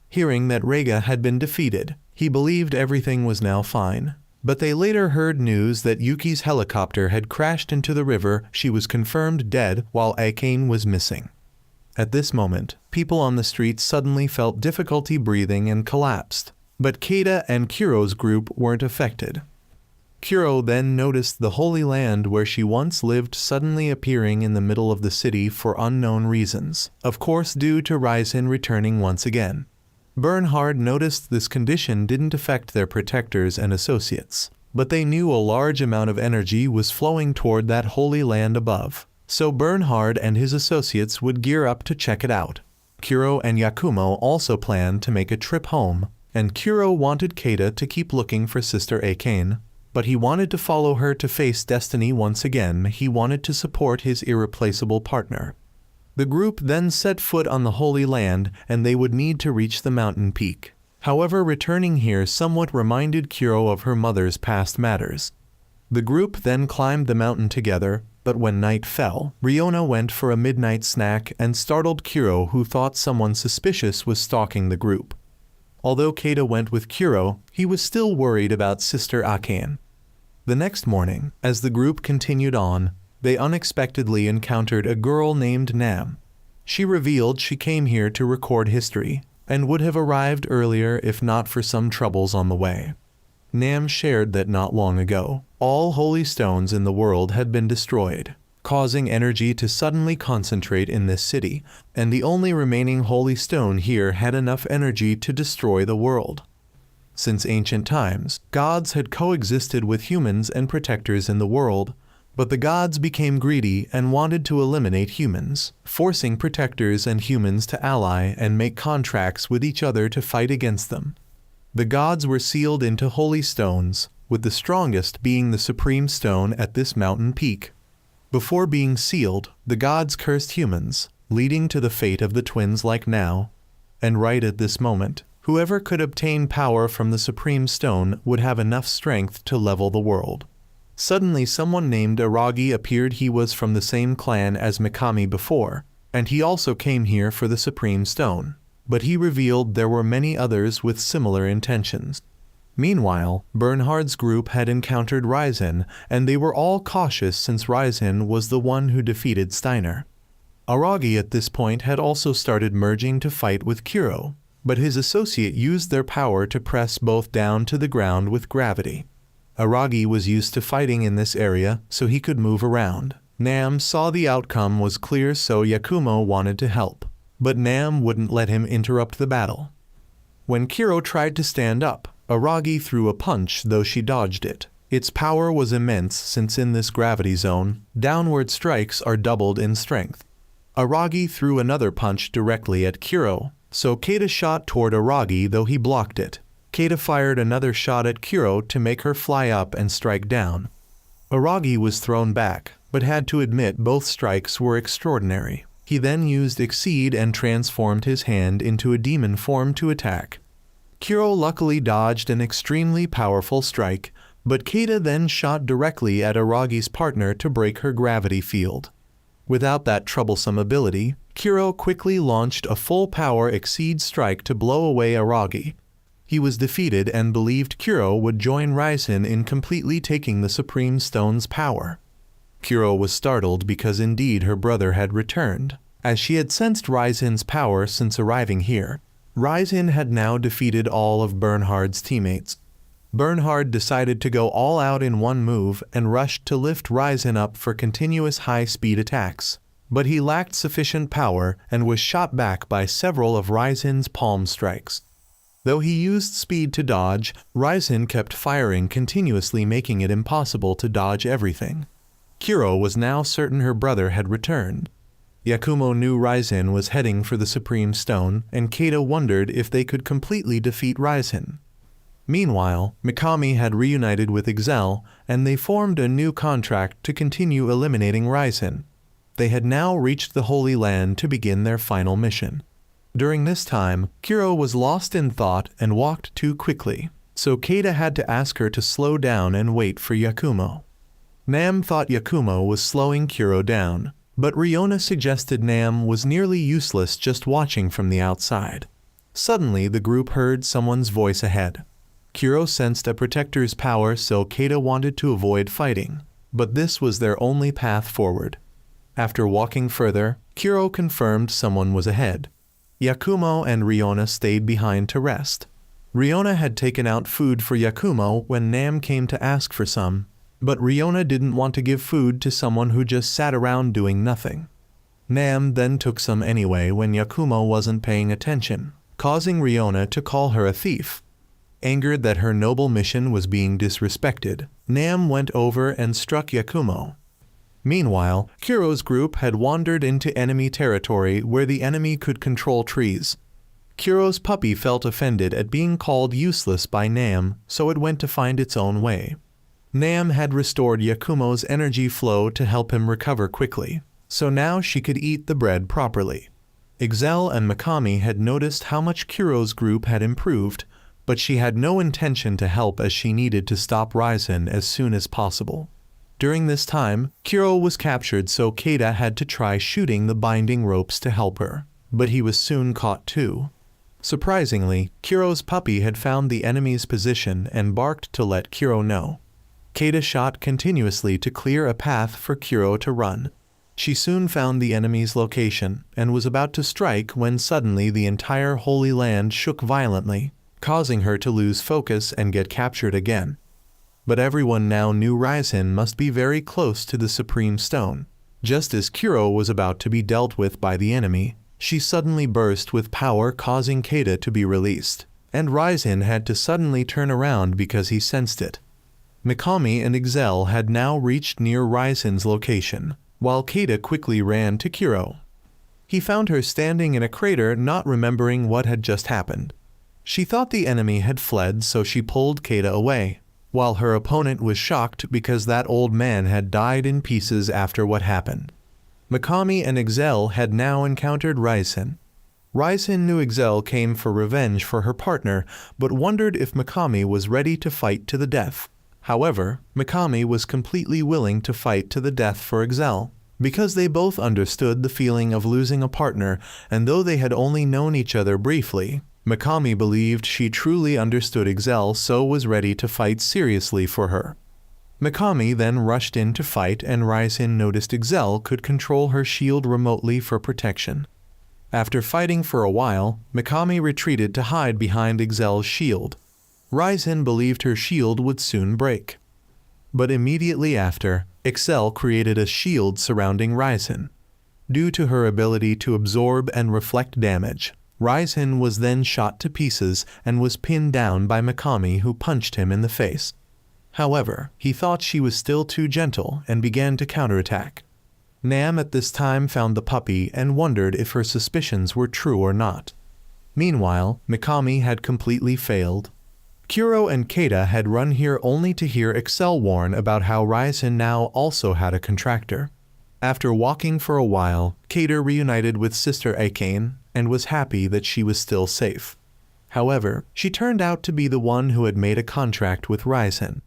Hearing that Reiga had been defeated, he believed everything was now fine. But they later heard news that Yuki's helicopter had crashed into the river. She was confirmed dead while Akane was missing. At this moment, people on the streets suddenly felt difficulty breathing and collapsed. But Keida and Kuro's group weren't affected. Kuro then noticed the Holy Land where she once lived suddenly appearing in the middle of the city for unknown reasons, of course due to Raizen returning once again. Bernhard noticed this condition didn't affect their protectors and associates, but they knew a large amount of energy was flowing toward that Holy Land above, so Bernhard and his associates would gear up to check it out. Kuro and Yakumo also planned to make a trip home, and Kuro wanted Keida to keep looking for Sister Akane, but he wanted to follow her to face destiny once again. He wanted to support his irreplaceable partner. The group then set foot on the Holy Land, and they would need to reach the mountain peak. However, returning here somewhat reminded Kuro of her mother's past matters. The group then climbed the mountain together, but when night fell, Riona went for a midnight snack and startled Kuro, who thought someone suspicious was stalking the group. Although Keida went with Kuro, he was still worried about Sister Akane. The next morning, as the group continued on, they unexpectedly encountered a girl named Nam. She revealed she came here to record history, and would have arrived earlier if not for some troubles on the way. Nam shared that not long ago, all holy stones in the world had been destroyed, causing energy to suddenly concentrate in this city, and the only remaining holy stone here had enough energy to destroy the world. Since ancient times, gods had coexisted with humans and protectors in the world, but the gods became greedy and wanted to eliminate humans, forcing protectors and humans to ally and make contracts with each other to fight against them. The gods were sealed into holy stones, with the strongest being the supreme stone at this mountain peak. Before being sealed, the gods cursed humans, leading to the fate of the twins like now. And right at this moment, whoever could obtain power from the supreme stone would have enough strength to level the world. Suddenly someone named Aragi appeared. He was from the same clan as Mikami before, and he also came here for the Supreme Stone, but he revealed there were many others with similar intentions. Meanwhile, Bernhard's group had encountered Raizen, and they were all cautious since Raizen was the one who defeated Steiner. Aragi at this point had also started merging to fight with Kuro, but his associate used their power to press both down to the ground with gravity. Aragi was used to fighting in this area, so he could move around. Nam saw the outcome was clear, so Yakumo wanted to help, but Nam wouldn't let him interrupt the battle. When Kuro tried to stand up, Aragi threw a punch, though she dodged it. Its power was immense since in this gravity zone, downward strikes are doubled in strength. Aragi threw another punch directly at Kuro, so Keida shot toward Aragi, though he blocked it. Keida fired another shot at Kuro to make her fly up and strike down. Aragi was thrown back, but had to admit both strikes were extraordinary. He then used Exceed and transformed his hand into a demon form to attack. Kuro luckily dodged an extremely powerful strike, but Keida then shot directly at Aragi's partner to break her gravity field. Without that troublesome ability, Kuro quickly launched a full-power Exceed strike to blow away Aragi. He was defeated and believed Kuro would join Raizen in completely taking the Supreme Stone's power. Kuro was startled because indeed her brother had returned, as she had sensed Raizen's power since arriving here. Raizen had now defeated all of Bernhard's teammates. Bernhard decided to go all out in one move and rushed to lift Raizen up for continuous high-speed attacks, but he lacked sufficient power and was shot back by several of Raizen's palm strikes. Though he used speed to dodge, Raizen kept firing continuously, making it impossible to dodge everything. Kuro was now certain her brother had returned. Yakumo knew Raizen was heading for the Supreme Stone, and Keida wondered if they could completely defeat Raizen. Meanwhile, Mikami had reunited with Excel, and they formed a new contract to continue eliminating Ryzen. They had now reached the Holy Land to begin their final mission. During this time, Kuro was lost in thought and walked too quickly, so Keita had to ask her to slow down and wait for Yakumo. Nam thought Yakumo was slowing Kuro down, but Riona suggested Nam was nearly useless just watching from the outside. Suddenly, the group heard someone's voice ahead. Kuro sensed a protector's power, so Keita wanted to avoid fighting, but this was their only path forward. After walking further, Kuro confirmed someone was ahead. Yakumo and Riona stayed behind to rest. Riona had taken out food for Yakumo when Nam came to ask for some, but Riona didn't want to give food to someone who just sat around doing nothing. Nam then took some anyway when Yakumo wasn't paying attention, causing Riona to call her a thief. Angered that her noble mission was being disrespected, Nam went over and struck Yakumo. Meanwhile, Kuro's group had wandered into enemy territory where the enemy could control trees. Kuro's puppy felt offended at being called useless by Nam, so it went to find its own way. Nam had restored Yakumo's energy flow to help him recover quickly, so now she could eat the bread properly. Excel and Mikami had noticed how much Kuro's group had improved, but she had no intention to help as she needed to stop Ryzen as soon as possible. During this time, Kuro was captured, so Keita had to try shooting the binding ropes to help her, but he was soon caught too. Surprisingly, Kuro's puppy had found the enemy's position and barked to let Kuro know. Keita shot continuously to clear a path for Kuro to run. She soon found the enemy's location and was about to strike when suddenly the entire Holy Land shook violently, causing her to lose focus and get captured again. But everyone now knew Ryzen must be very close to the Supreme Stone. Just as Kuro was about to be dealt with by the enemy, she suddenly burst with power, causing Keita to be released, and Ryzen had to suddenly turn around because he sensed it. Mikami and Excel had now reached near Ryzen's location, while Keita quickly ran to Kuro. He found her standing in a crater, not remembering what had just happened. She thought the enemy had fled, so she pulled Keita away, while her opponent was shocked because that old man had died in pieces after what happened. Mikami and Excel had now encountered Ryzen. Ryzen knew Excel came for revenge for her partner, but wondered if Mikami was ready to fight to the death. However, Mikami was completely willing to fight to the death for Excel, because they both understood the feeling of losing a partner, and though they had only known each other briefly, Mikami believed she truly understood Excel, so was ready to fight seriously for her. Mikami then rushed in to fight, and Ryzen noticed Excel could control her shield remotely for protection. After fighting for a while, Mikami retreated to hide behind Excel's shield. Ryzen believed her shield would soon break. But immediately after, Excel created a shield surrounding Ryzen. Due to her ability to absorb and reflect damage, Ryzen was then shot to pieces and was pinned down by Mikami, who punched him in the face. However, he thought she was still too gentle and began to counterattack. Nam at this time found the puppy and wondered if her suspicions were true or not. Meanwhile, Mikami had completely failed. Kuro and Keita had run here only to hear Excel warn about how Ryzen now also had a contractor. After walking for a while, Keita reunited with Sister Akane and was happy that she was still safe. However, she turned out to be the one who had made a contract with Ryzen.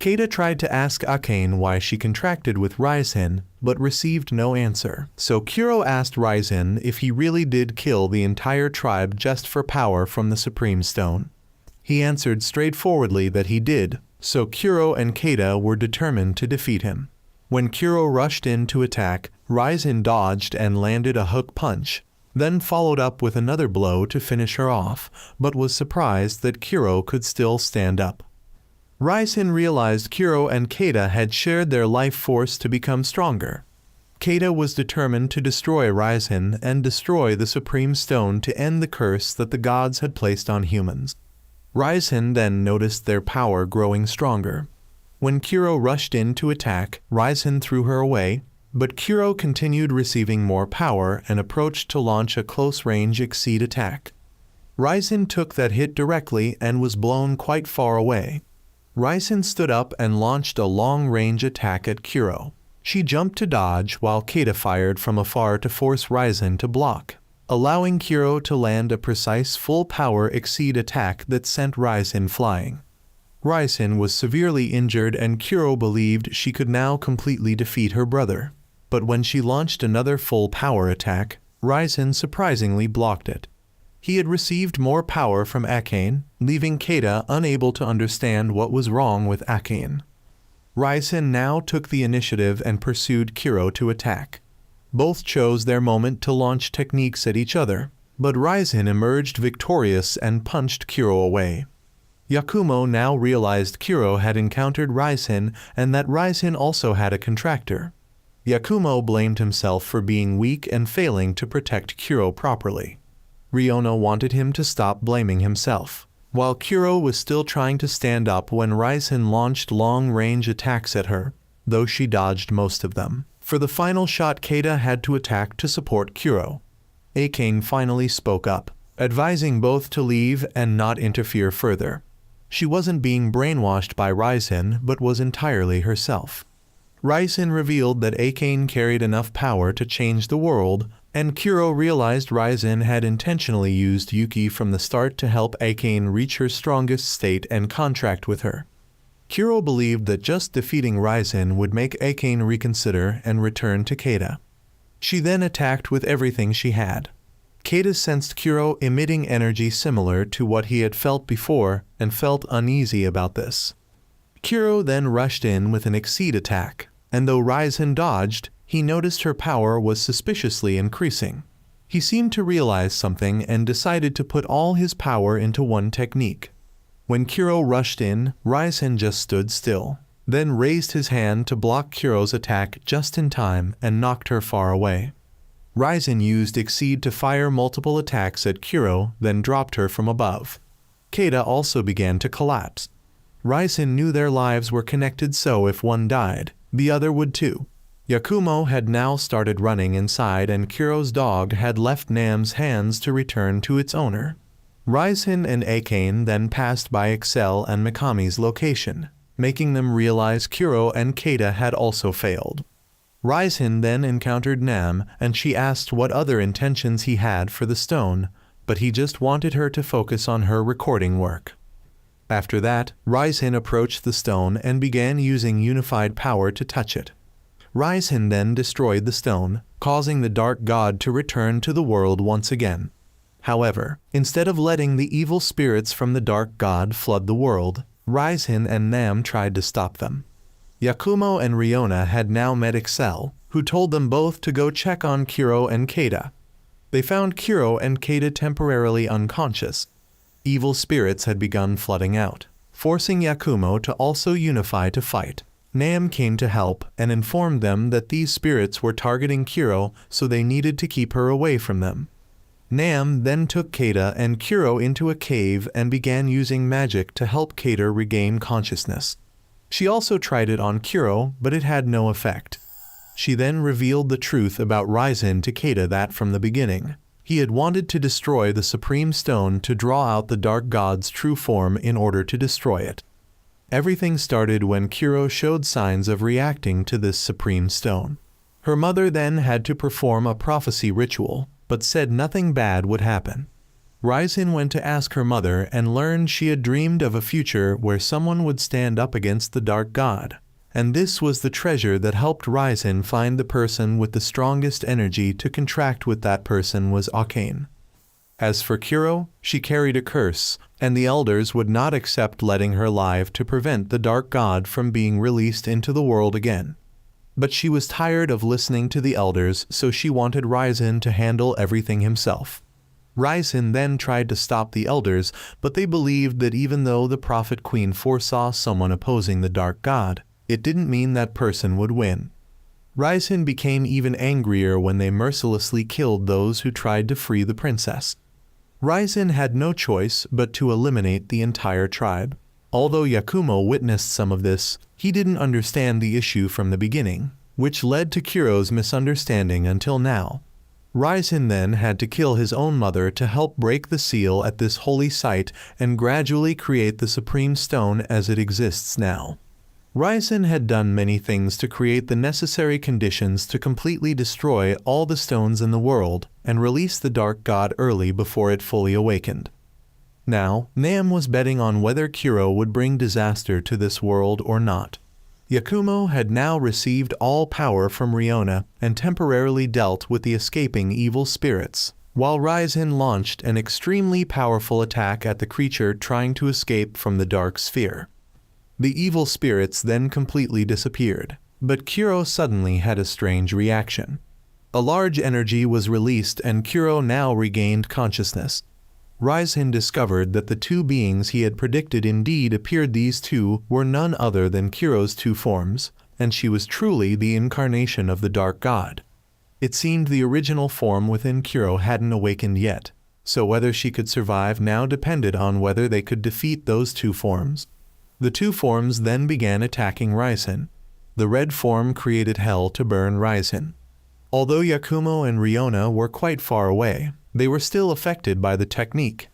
Keita tried to ask Akane why she contracted with Ryzen, but received no answer, so Kuro asked Ryzen if he really did kill the entire tribe just for power from the Supreme Stone. He answered straightforwardly that he did, so Kuro and Keita were determined to defeat him. When Kuro rushed in to attack, Ryzen dodged and landed a hook punch, then followed up with another blow to finish her off, but was surprised that Kuro could still stand up. Ryzen realized Kuro and Keita had shared their life force to become stronger. Keita was determined to destroy Ryzen and destroy the Supreme Stone to end the curse that the gods had placed on humans. Ryzen then noticed their power growing stronger. When Kuro rushed in to attack, Ryzen threw her away, but Kuro continued receiving more power and approached to launch a close-range exceed attack. Raisin took that hit directly and was blown quite far away. Raisin stood up and launched a long-range attack at Kuro. She jumped to dodge while Keita fired from afar to force Raisin to block, allowing Kuro to land a precise full-power exceed attack that sent Raisin flying. Raisin was severely injured and Kuro believed she could now completely defeat her brother. But when she launched another full-power attack, Raisin surprisingly blocked it. He had received more power from Akane, leaving Keita unable to understand what was wrong with Akane. Raisin now took the initiative and pursued Kuro to attack. Both chose their moment to launch techniques at each other, but Raisin emerged victorious and punched Kuro away. Yakumo now realized Kuro had encountered Raisin and that Raisin also had a contractor. Yakumo blamed himself for being weak and failing to protect Kuro properly. Riona wanted him to stop blaming himself, while Kuro was still trying to stand up when Raisin launched long-range attacks at her, though she dodged most of them. For the final shot, Keita had to attack to support Kuro. Akane finally spoke up, advising both to leave and not interfere further. She wasn't being brainwashed by Raisin, but was entirely herself. Raisin revealed that Akane carried enough power to change the world, and Kuro realized Raisin had intentionally used Yuki from the start to help Akane reach her strongest state and contract with her. Kuro believed that just defeating Raisin would make Akane reconsider and return to Keita. She then attacked with everything she had. Keita sensed Kuro emitting energy similar to what he had felt before and felt uneasy about this. Kuro then rushed in with an exceed attack, and though Raisin dodged, he noticed her power was suspiciously increasing. He seemed to realize something and decided to put all his power into one technique. When Kuro rushed in, Raisin just stood still, then raised his hand to block Kuro's attack just in time and knocked her far away. Raisin used Exceed to fire multiple attacks at Kuro, then dropped her from above. Keita also began to collapse. Raisin knew their lives were connected, so if one died, the other would too. Yakumo had now started running inside and Kuro's dog had left Nam's hands to return to its owner. Raisin and Akane then passed by Excel and Mikami's location, making them realize Kuro and Keita had also failed. Raisin then encountered Nam and she asked what other intentions he had for the stone, but he just wanted her to focus on her recording work. After that, Raisin approached the stone and began using unified power to touch it. Raisin then destroyed the stone, causing the Dark God to return to the world once again. However, instead of letting the evil spirits from the Dark God flood the world, Raisin and Nam tried to stop them. Yakumo and Riona had now met Excel, who told them both to go check on Kuro and Keita. They found Kuro and Keita temporarily unconscious. Evil spirits had begun flooding out, forcing Yakumo to also unify to fight. Nam came to help and informed them that these spirits were targeting Kuro, so they needed to keep her away from them. Nam then took Keita and Kuro into a cave and began using magic to help Keita regain consciousness. She also tried it on Kuro, but it had no effect. She then revealed the truth about Raisin to Keita that from the beginning, he had wanted to destroy the Supreme Stone to draw out the Dark God's true form in order to destroy it. Everything started when Kuro showed signs of reacting to this Supreme Stone. Her mother then had to perform a prophecy ritual, but said nothing bad would happen. Raisin went to ask her mother and learned she had dreamed of a future where someone would stand up against the Dark God, and this was the treasure that helped Raisin find the person with the strongest energy to contract with. That person was Akane. As for Kuro, she carried a curse, and the elders would not accept letting her live to prevent the Dark God from being released into the world again. But she was tired of listening to the elders, so she wanted Raisin to handle everything himself. Raisin then tried to stop the elders, but they believed that even though the Prophet Queen foresaw someone opposing the Dark God, it didn't mean that person would win. Raisin became even angrier when they mercilessly killed those who tried to free the princess. Raisin had no choice but to eliminate the entire tribe. Although Yakumo witnessed some of this, he didn't understand the issue from the beginning, which led to Kuro's misunderstanding until now. Raisin then had to kill his own mother to help break the seal at this holy site and gradually create the supreme stone as it exists now. Raisin had done many things to create the necessary conditions to completely destroy all the stones in the world and release the dark god early before it fully awakened. Now, Nam was betting on whether Kuro would bring disaster to this world or not. Yakumo had now received all power from Riona and temporarily dealt with the escaping evil spirits, while Raisin launched an extremely powerful attack at the creature trying to escape from the dark sphere. The evil spirits then completely disappeared, but Kuro suddenly had a strange reaction. A large energy was released and Kuro now regained consciousness. Raisin discovered that the two beings he had predicted indeed appeared. These two were none other than Kuro's two forms, and she was truly the incarnation of the dark god. It seemed the original form within Kuro hadn't awakened yet, so whether she could survive now depended on whether they could defeat those two forms. The two forms then began attacking Raisin. The red form created hell to burn Raisin. Although Yakumo and Riona were quite far away, they were still affected by the technique.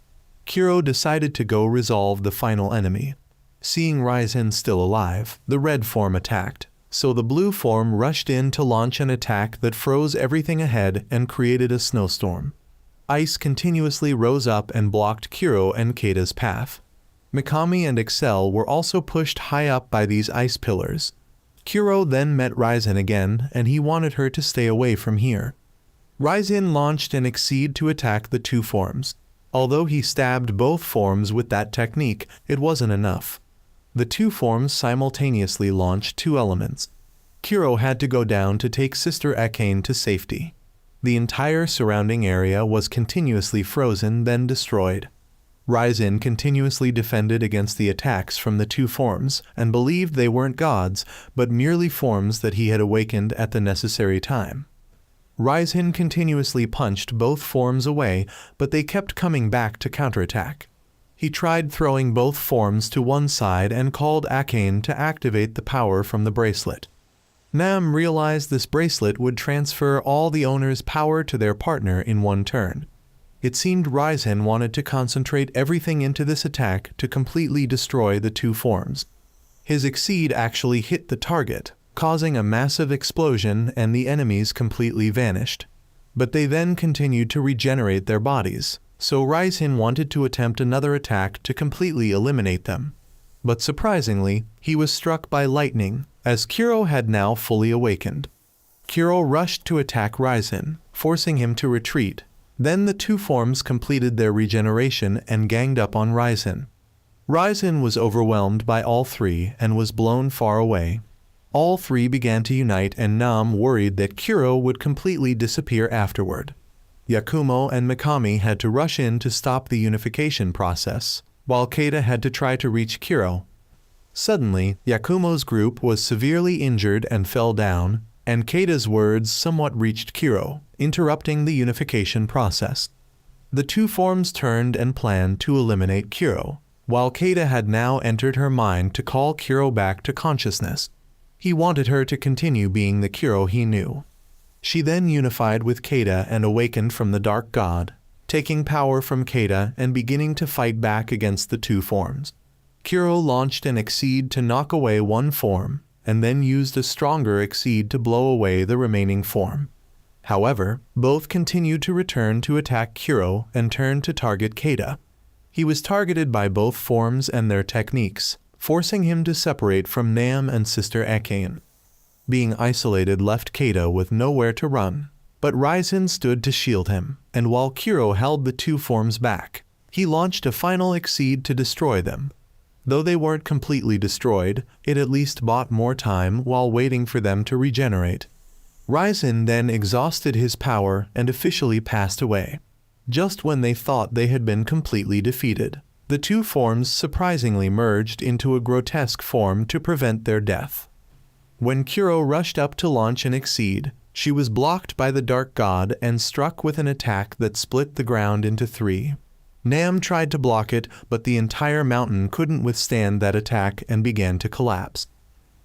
Kuro decided to go resolve the final enemy. Seeing Raisin still alive, the red form attacked, so the blue form rushed in to launch an attack that froze everything ahead and created a snowstorm. Ice continuously rose up and blocked Kuro and Keida's path. Mikami and Excel were also pushed high up by these ice pillars. Kuro then met Raisin again, and he wanted her to stay away from here. Raisin launched an Exceed to attack the two forms. Although he stabbed both forms with that technique, it wasn't enough. The two forms simultaneously launched two elements. Kuro had to go down to take Sister Akane to safety. The entire surrounding area was continuously frozen, then destroyed. Raisin continuously defended against the attacks from the two forms and believed they weren't gods, but merely forms that he had awakened at the necessary time. Raisin continuously punched both forms away, but they kept coming back to counterattack. He tried throwing both forms to one side and called Akane to activate the power from the bracelet. Nam realized this bracelet would transfer all the owner's power to their partner in one turn. It seemed Raisin wanted to concentrate everything into this attack to completely destroy the two forms. His Exceed actually hit the target, causing a massive explosion, and the enemies completely vanished. But they then continued to regenerate their bodies, so Raisin wanted to attempt another attack to completely eliminate them. But surprisingly, he was struck by lightning, as Kuro had now fully awakened. Kuro rushed to attack Raisin, forcing him to retreat. Then the two forms completed their regeneration and ganged up on Raisin. Raisin was overwhelmed by all three and was blown far away. All three began to unite, and Nam worried that Kuro would completely disappear afterward. Yakumo and Mikami had to rush in to stop the unification process, while Keita had to try to reach Kuro. Suddenly, Yakumo's group was severely injured and fell down, and Keita's words somewhat reached Kuro, interrupting the unification process. The two forms turned and planned to eliminate Kuro, while Keita had now entered her mind to call Kuro back to consciousness. He wanted her to continue being the Kuro he knew. She then unified with Keita and awakened from the Dark God, taking power from Keita and beginning to fight back against the two forms. Kuro launched an Exceed to knock away one form, and then used a stronger Exceed to blow away the remaining form. However, both continued to return to attack Kuro and turn to target Keita. He was targeted by both forms and their techniques, forcing him to separate from Nam and Sister Akane. Being isolated left Keita with nowhere to run, but Raisin stood to shield him, and while Kuro held the two forms back, he launched a final Exceed to destroy them. Though they weren't completely destroyed, it at least bought more time while waiting for them to regenerate. Raisin then exhausted his power and officially passed away. Just when they thought they had been completely defeated, the two forms surprisingly merged into a grotesque form to prevent their death. When Kuro rushed up to launch an Exceed, she was blocked by the Dark God and struck with an attack that split the ground into three. Nam tried to block it, but the entire mountain couldn't withstand that attack and began to collapse.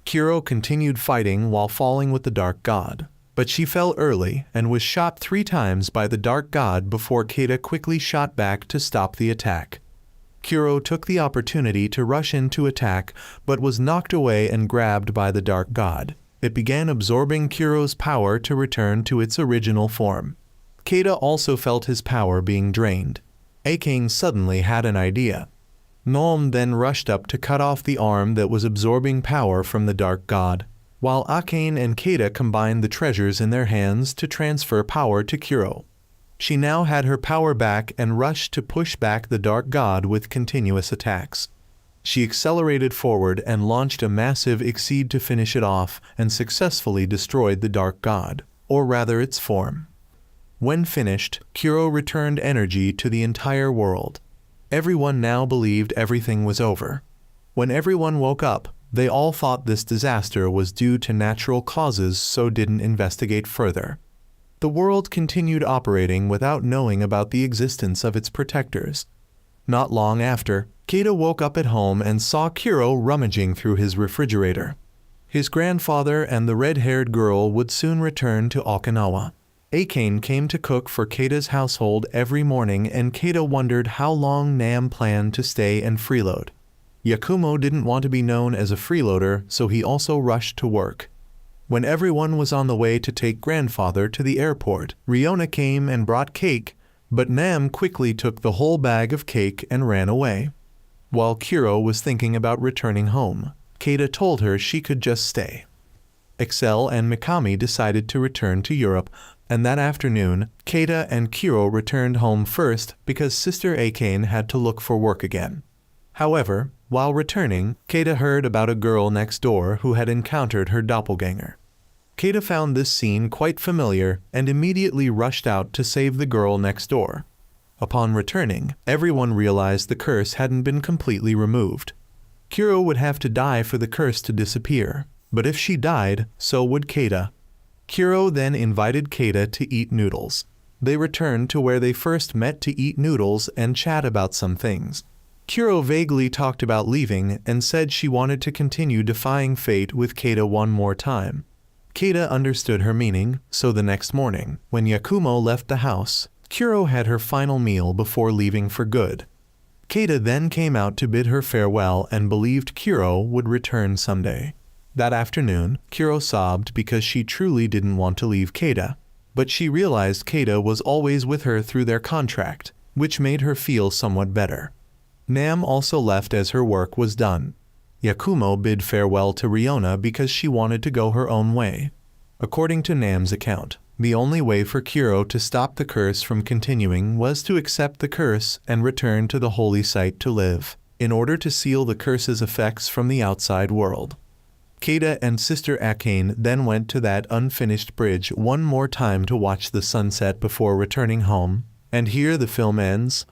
Kuro continued fighting while falling with the Dark God, But she fell early and was shot 3 times by the dark god before Keita quickly shot back to stop the attack. Kuro took the opportunity to rush in to attack, but was knocked away and grabbed by the dark god. It began absorbing Kuro's power to return to its original form. Keita also felt his power being drained. Akane suddenly had an idea. Naom then rushed up to cut off the arm that was absorbing power from the dark god, while Akane and Keita combined the treasures in their hands to transfer power to Kuro. She now had her power back and rushed to push back the dark god with continuous attacks. She accelerated forward and launched a massive exceed to finish it off and successfully destroyed the dark god, or rather its form. When finished, Kuro returned energy to the entire world. Everyone now believed everything was over. When everyone woke up, they all thought this disaster was due to natural causes, so didn't investigate further. The world continued operating without knowing about the existence of its protectors. Not long after, Keita woke up at home and saw Kuro rummaging through his refrigerator. His grandfather and the red-haired girl would soon return to Okinawa. Akane came to cook for Keita's household every morning, and Keita wondered how long Naom planned to stay and freeload. Yakumo didn't want to be known as a freeloader, so he also rushed to work. When everyone was on the way to take grandfather to the airport, Riona came and brought cake, but Naom quickly took the whole bag of cake and ran away. While Kuro was thinking about returning home, Keita told her she could just stay. Excel and Mikami decided to return to Europe, and that afternoon, Keita and Kuro returned home first because Sister Akane had to look for work again. However, while returning, Keita heard about a girl next door who had encountered her doppelganger. Keita found this scene quite familiar and immediately rushed out to save the girl next door. Upon returning, everyone realized the curse hadn't been completely removed. Kuro would have to die for the curse to disappear, but if she died, so would Keita. Kuro then invited Keita to eat noodles. They returned to where they first met to eat noodles and chat about some things. Kuro vaguely talked about leaving and said she wanted to continue defying fate with Keita one more time. Keita understood her meaning, so the next morning, when Yakumo left the house, Kuro had her final meal before leaving for good. Keita then came out to bid her farewell and believed Kuro would return someday. That afternoon, Kuro sobbed because she truly didn't want to leave Keita, but she realized Keita was always with her through their contract, which made her feel somewhat better. Naom also left as her work was done. Yakumo bid farewell to Riona because she wanted to go her own way. According to Naom's account, the only way for Kuro to stop the curse from continuing was to accept the curse and return to the holy site to live, in order to seal the curse's effects from the outside world. Keita and Sister Akane then went to that unfinished bridge one more time to watch the sunset before returning home, and here the film ends.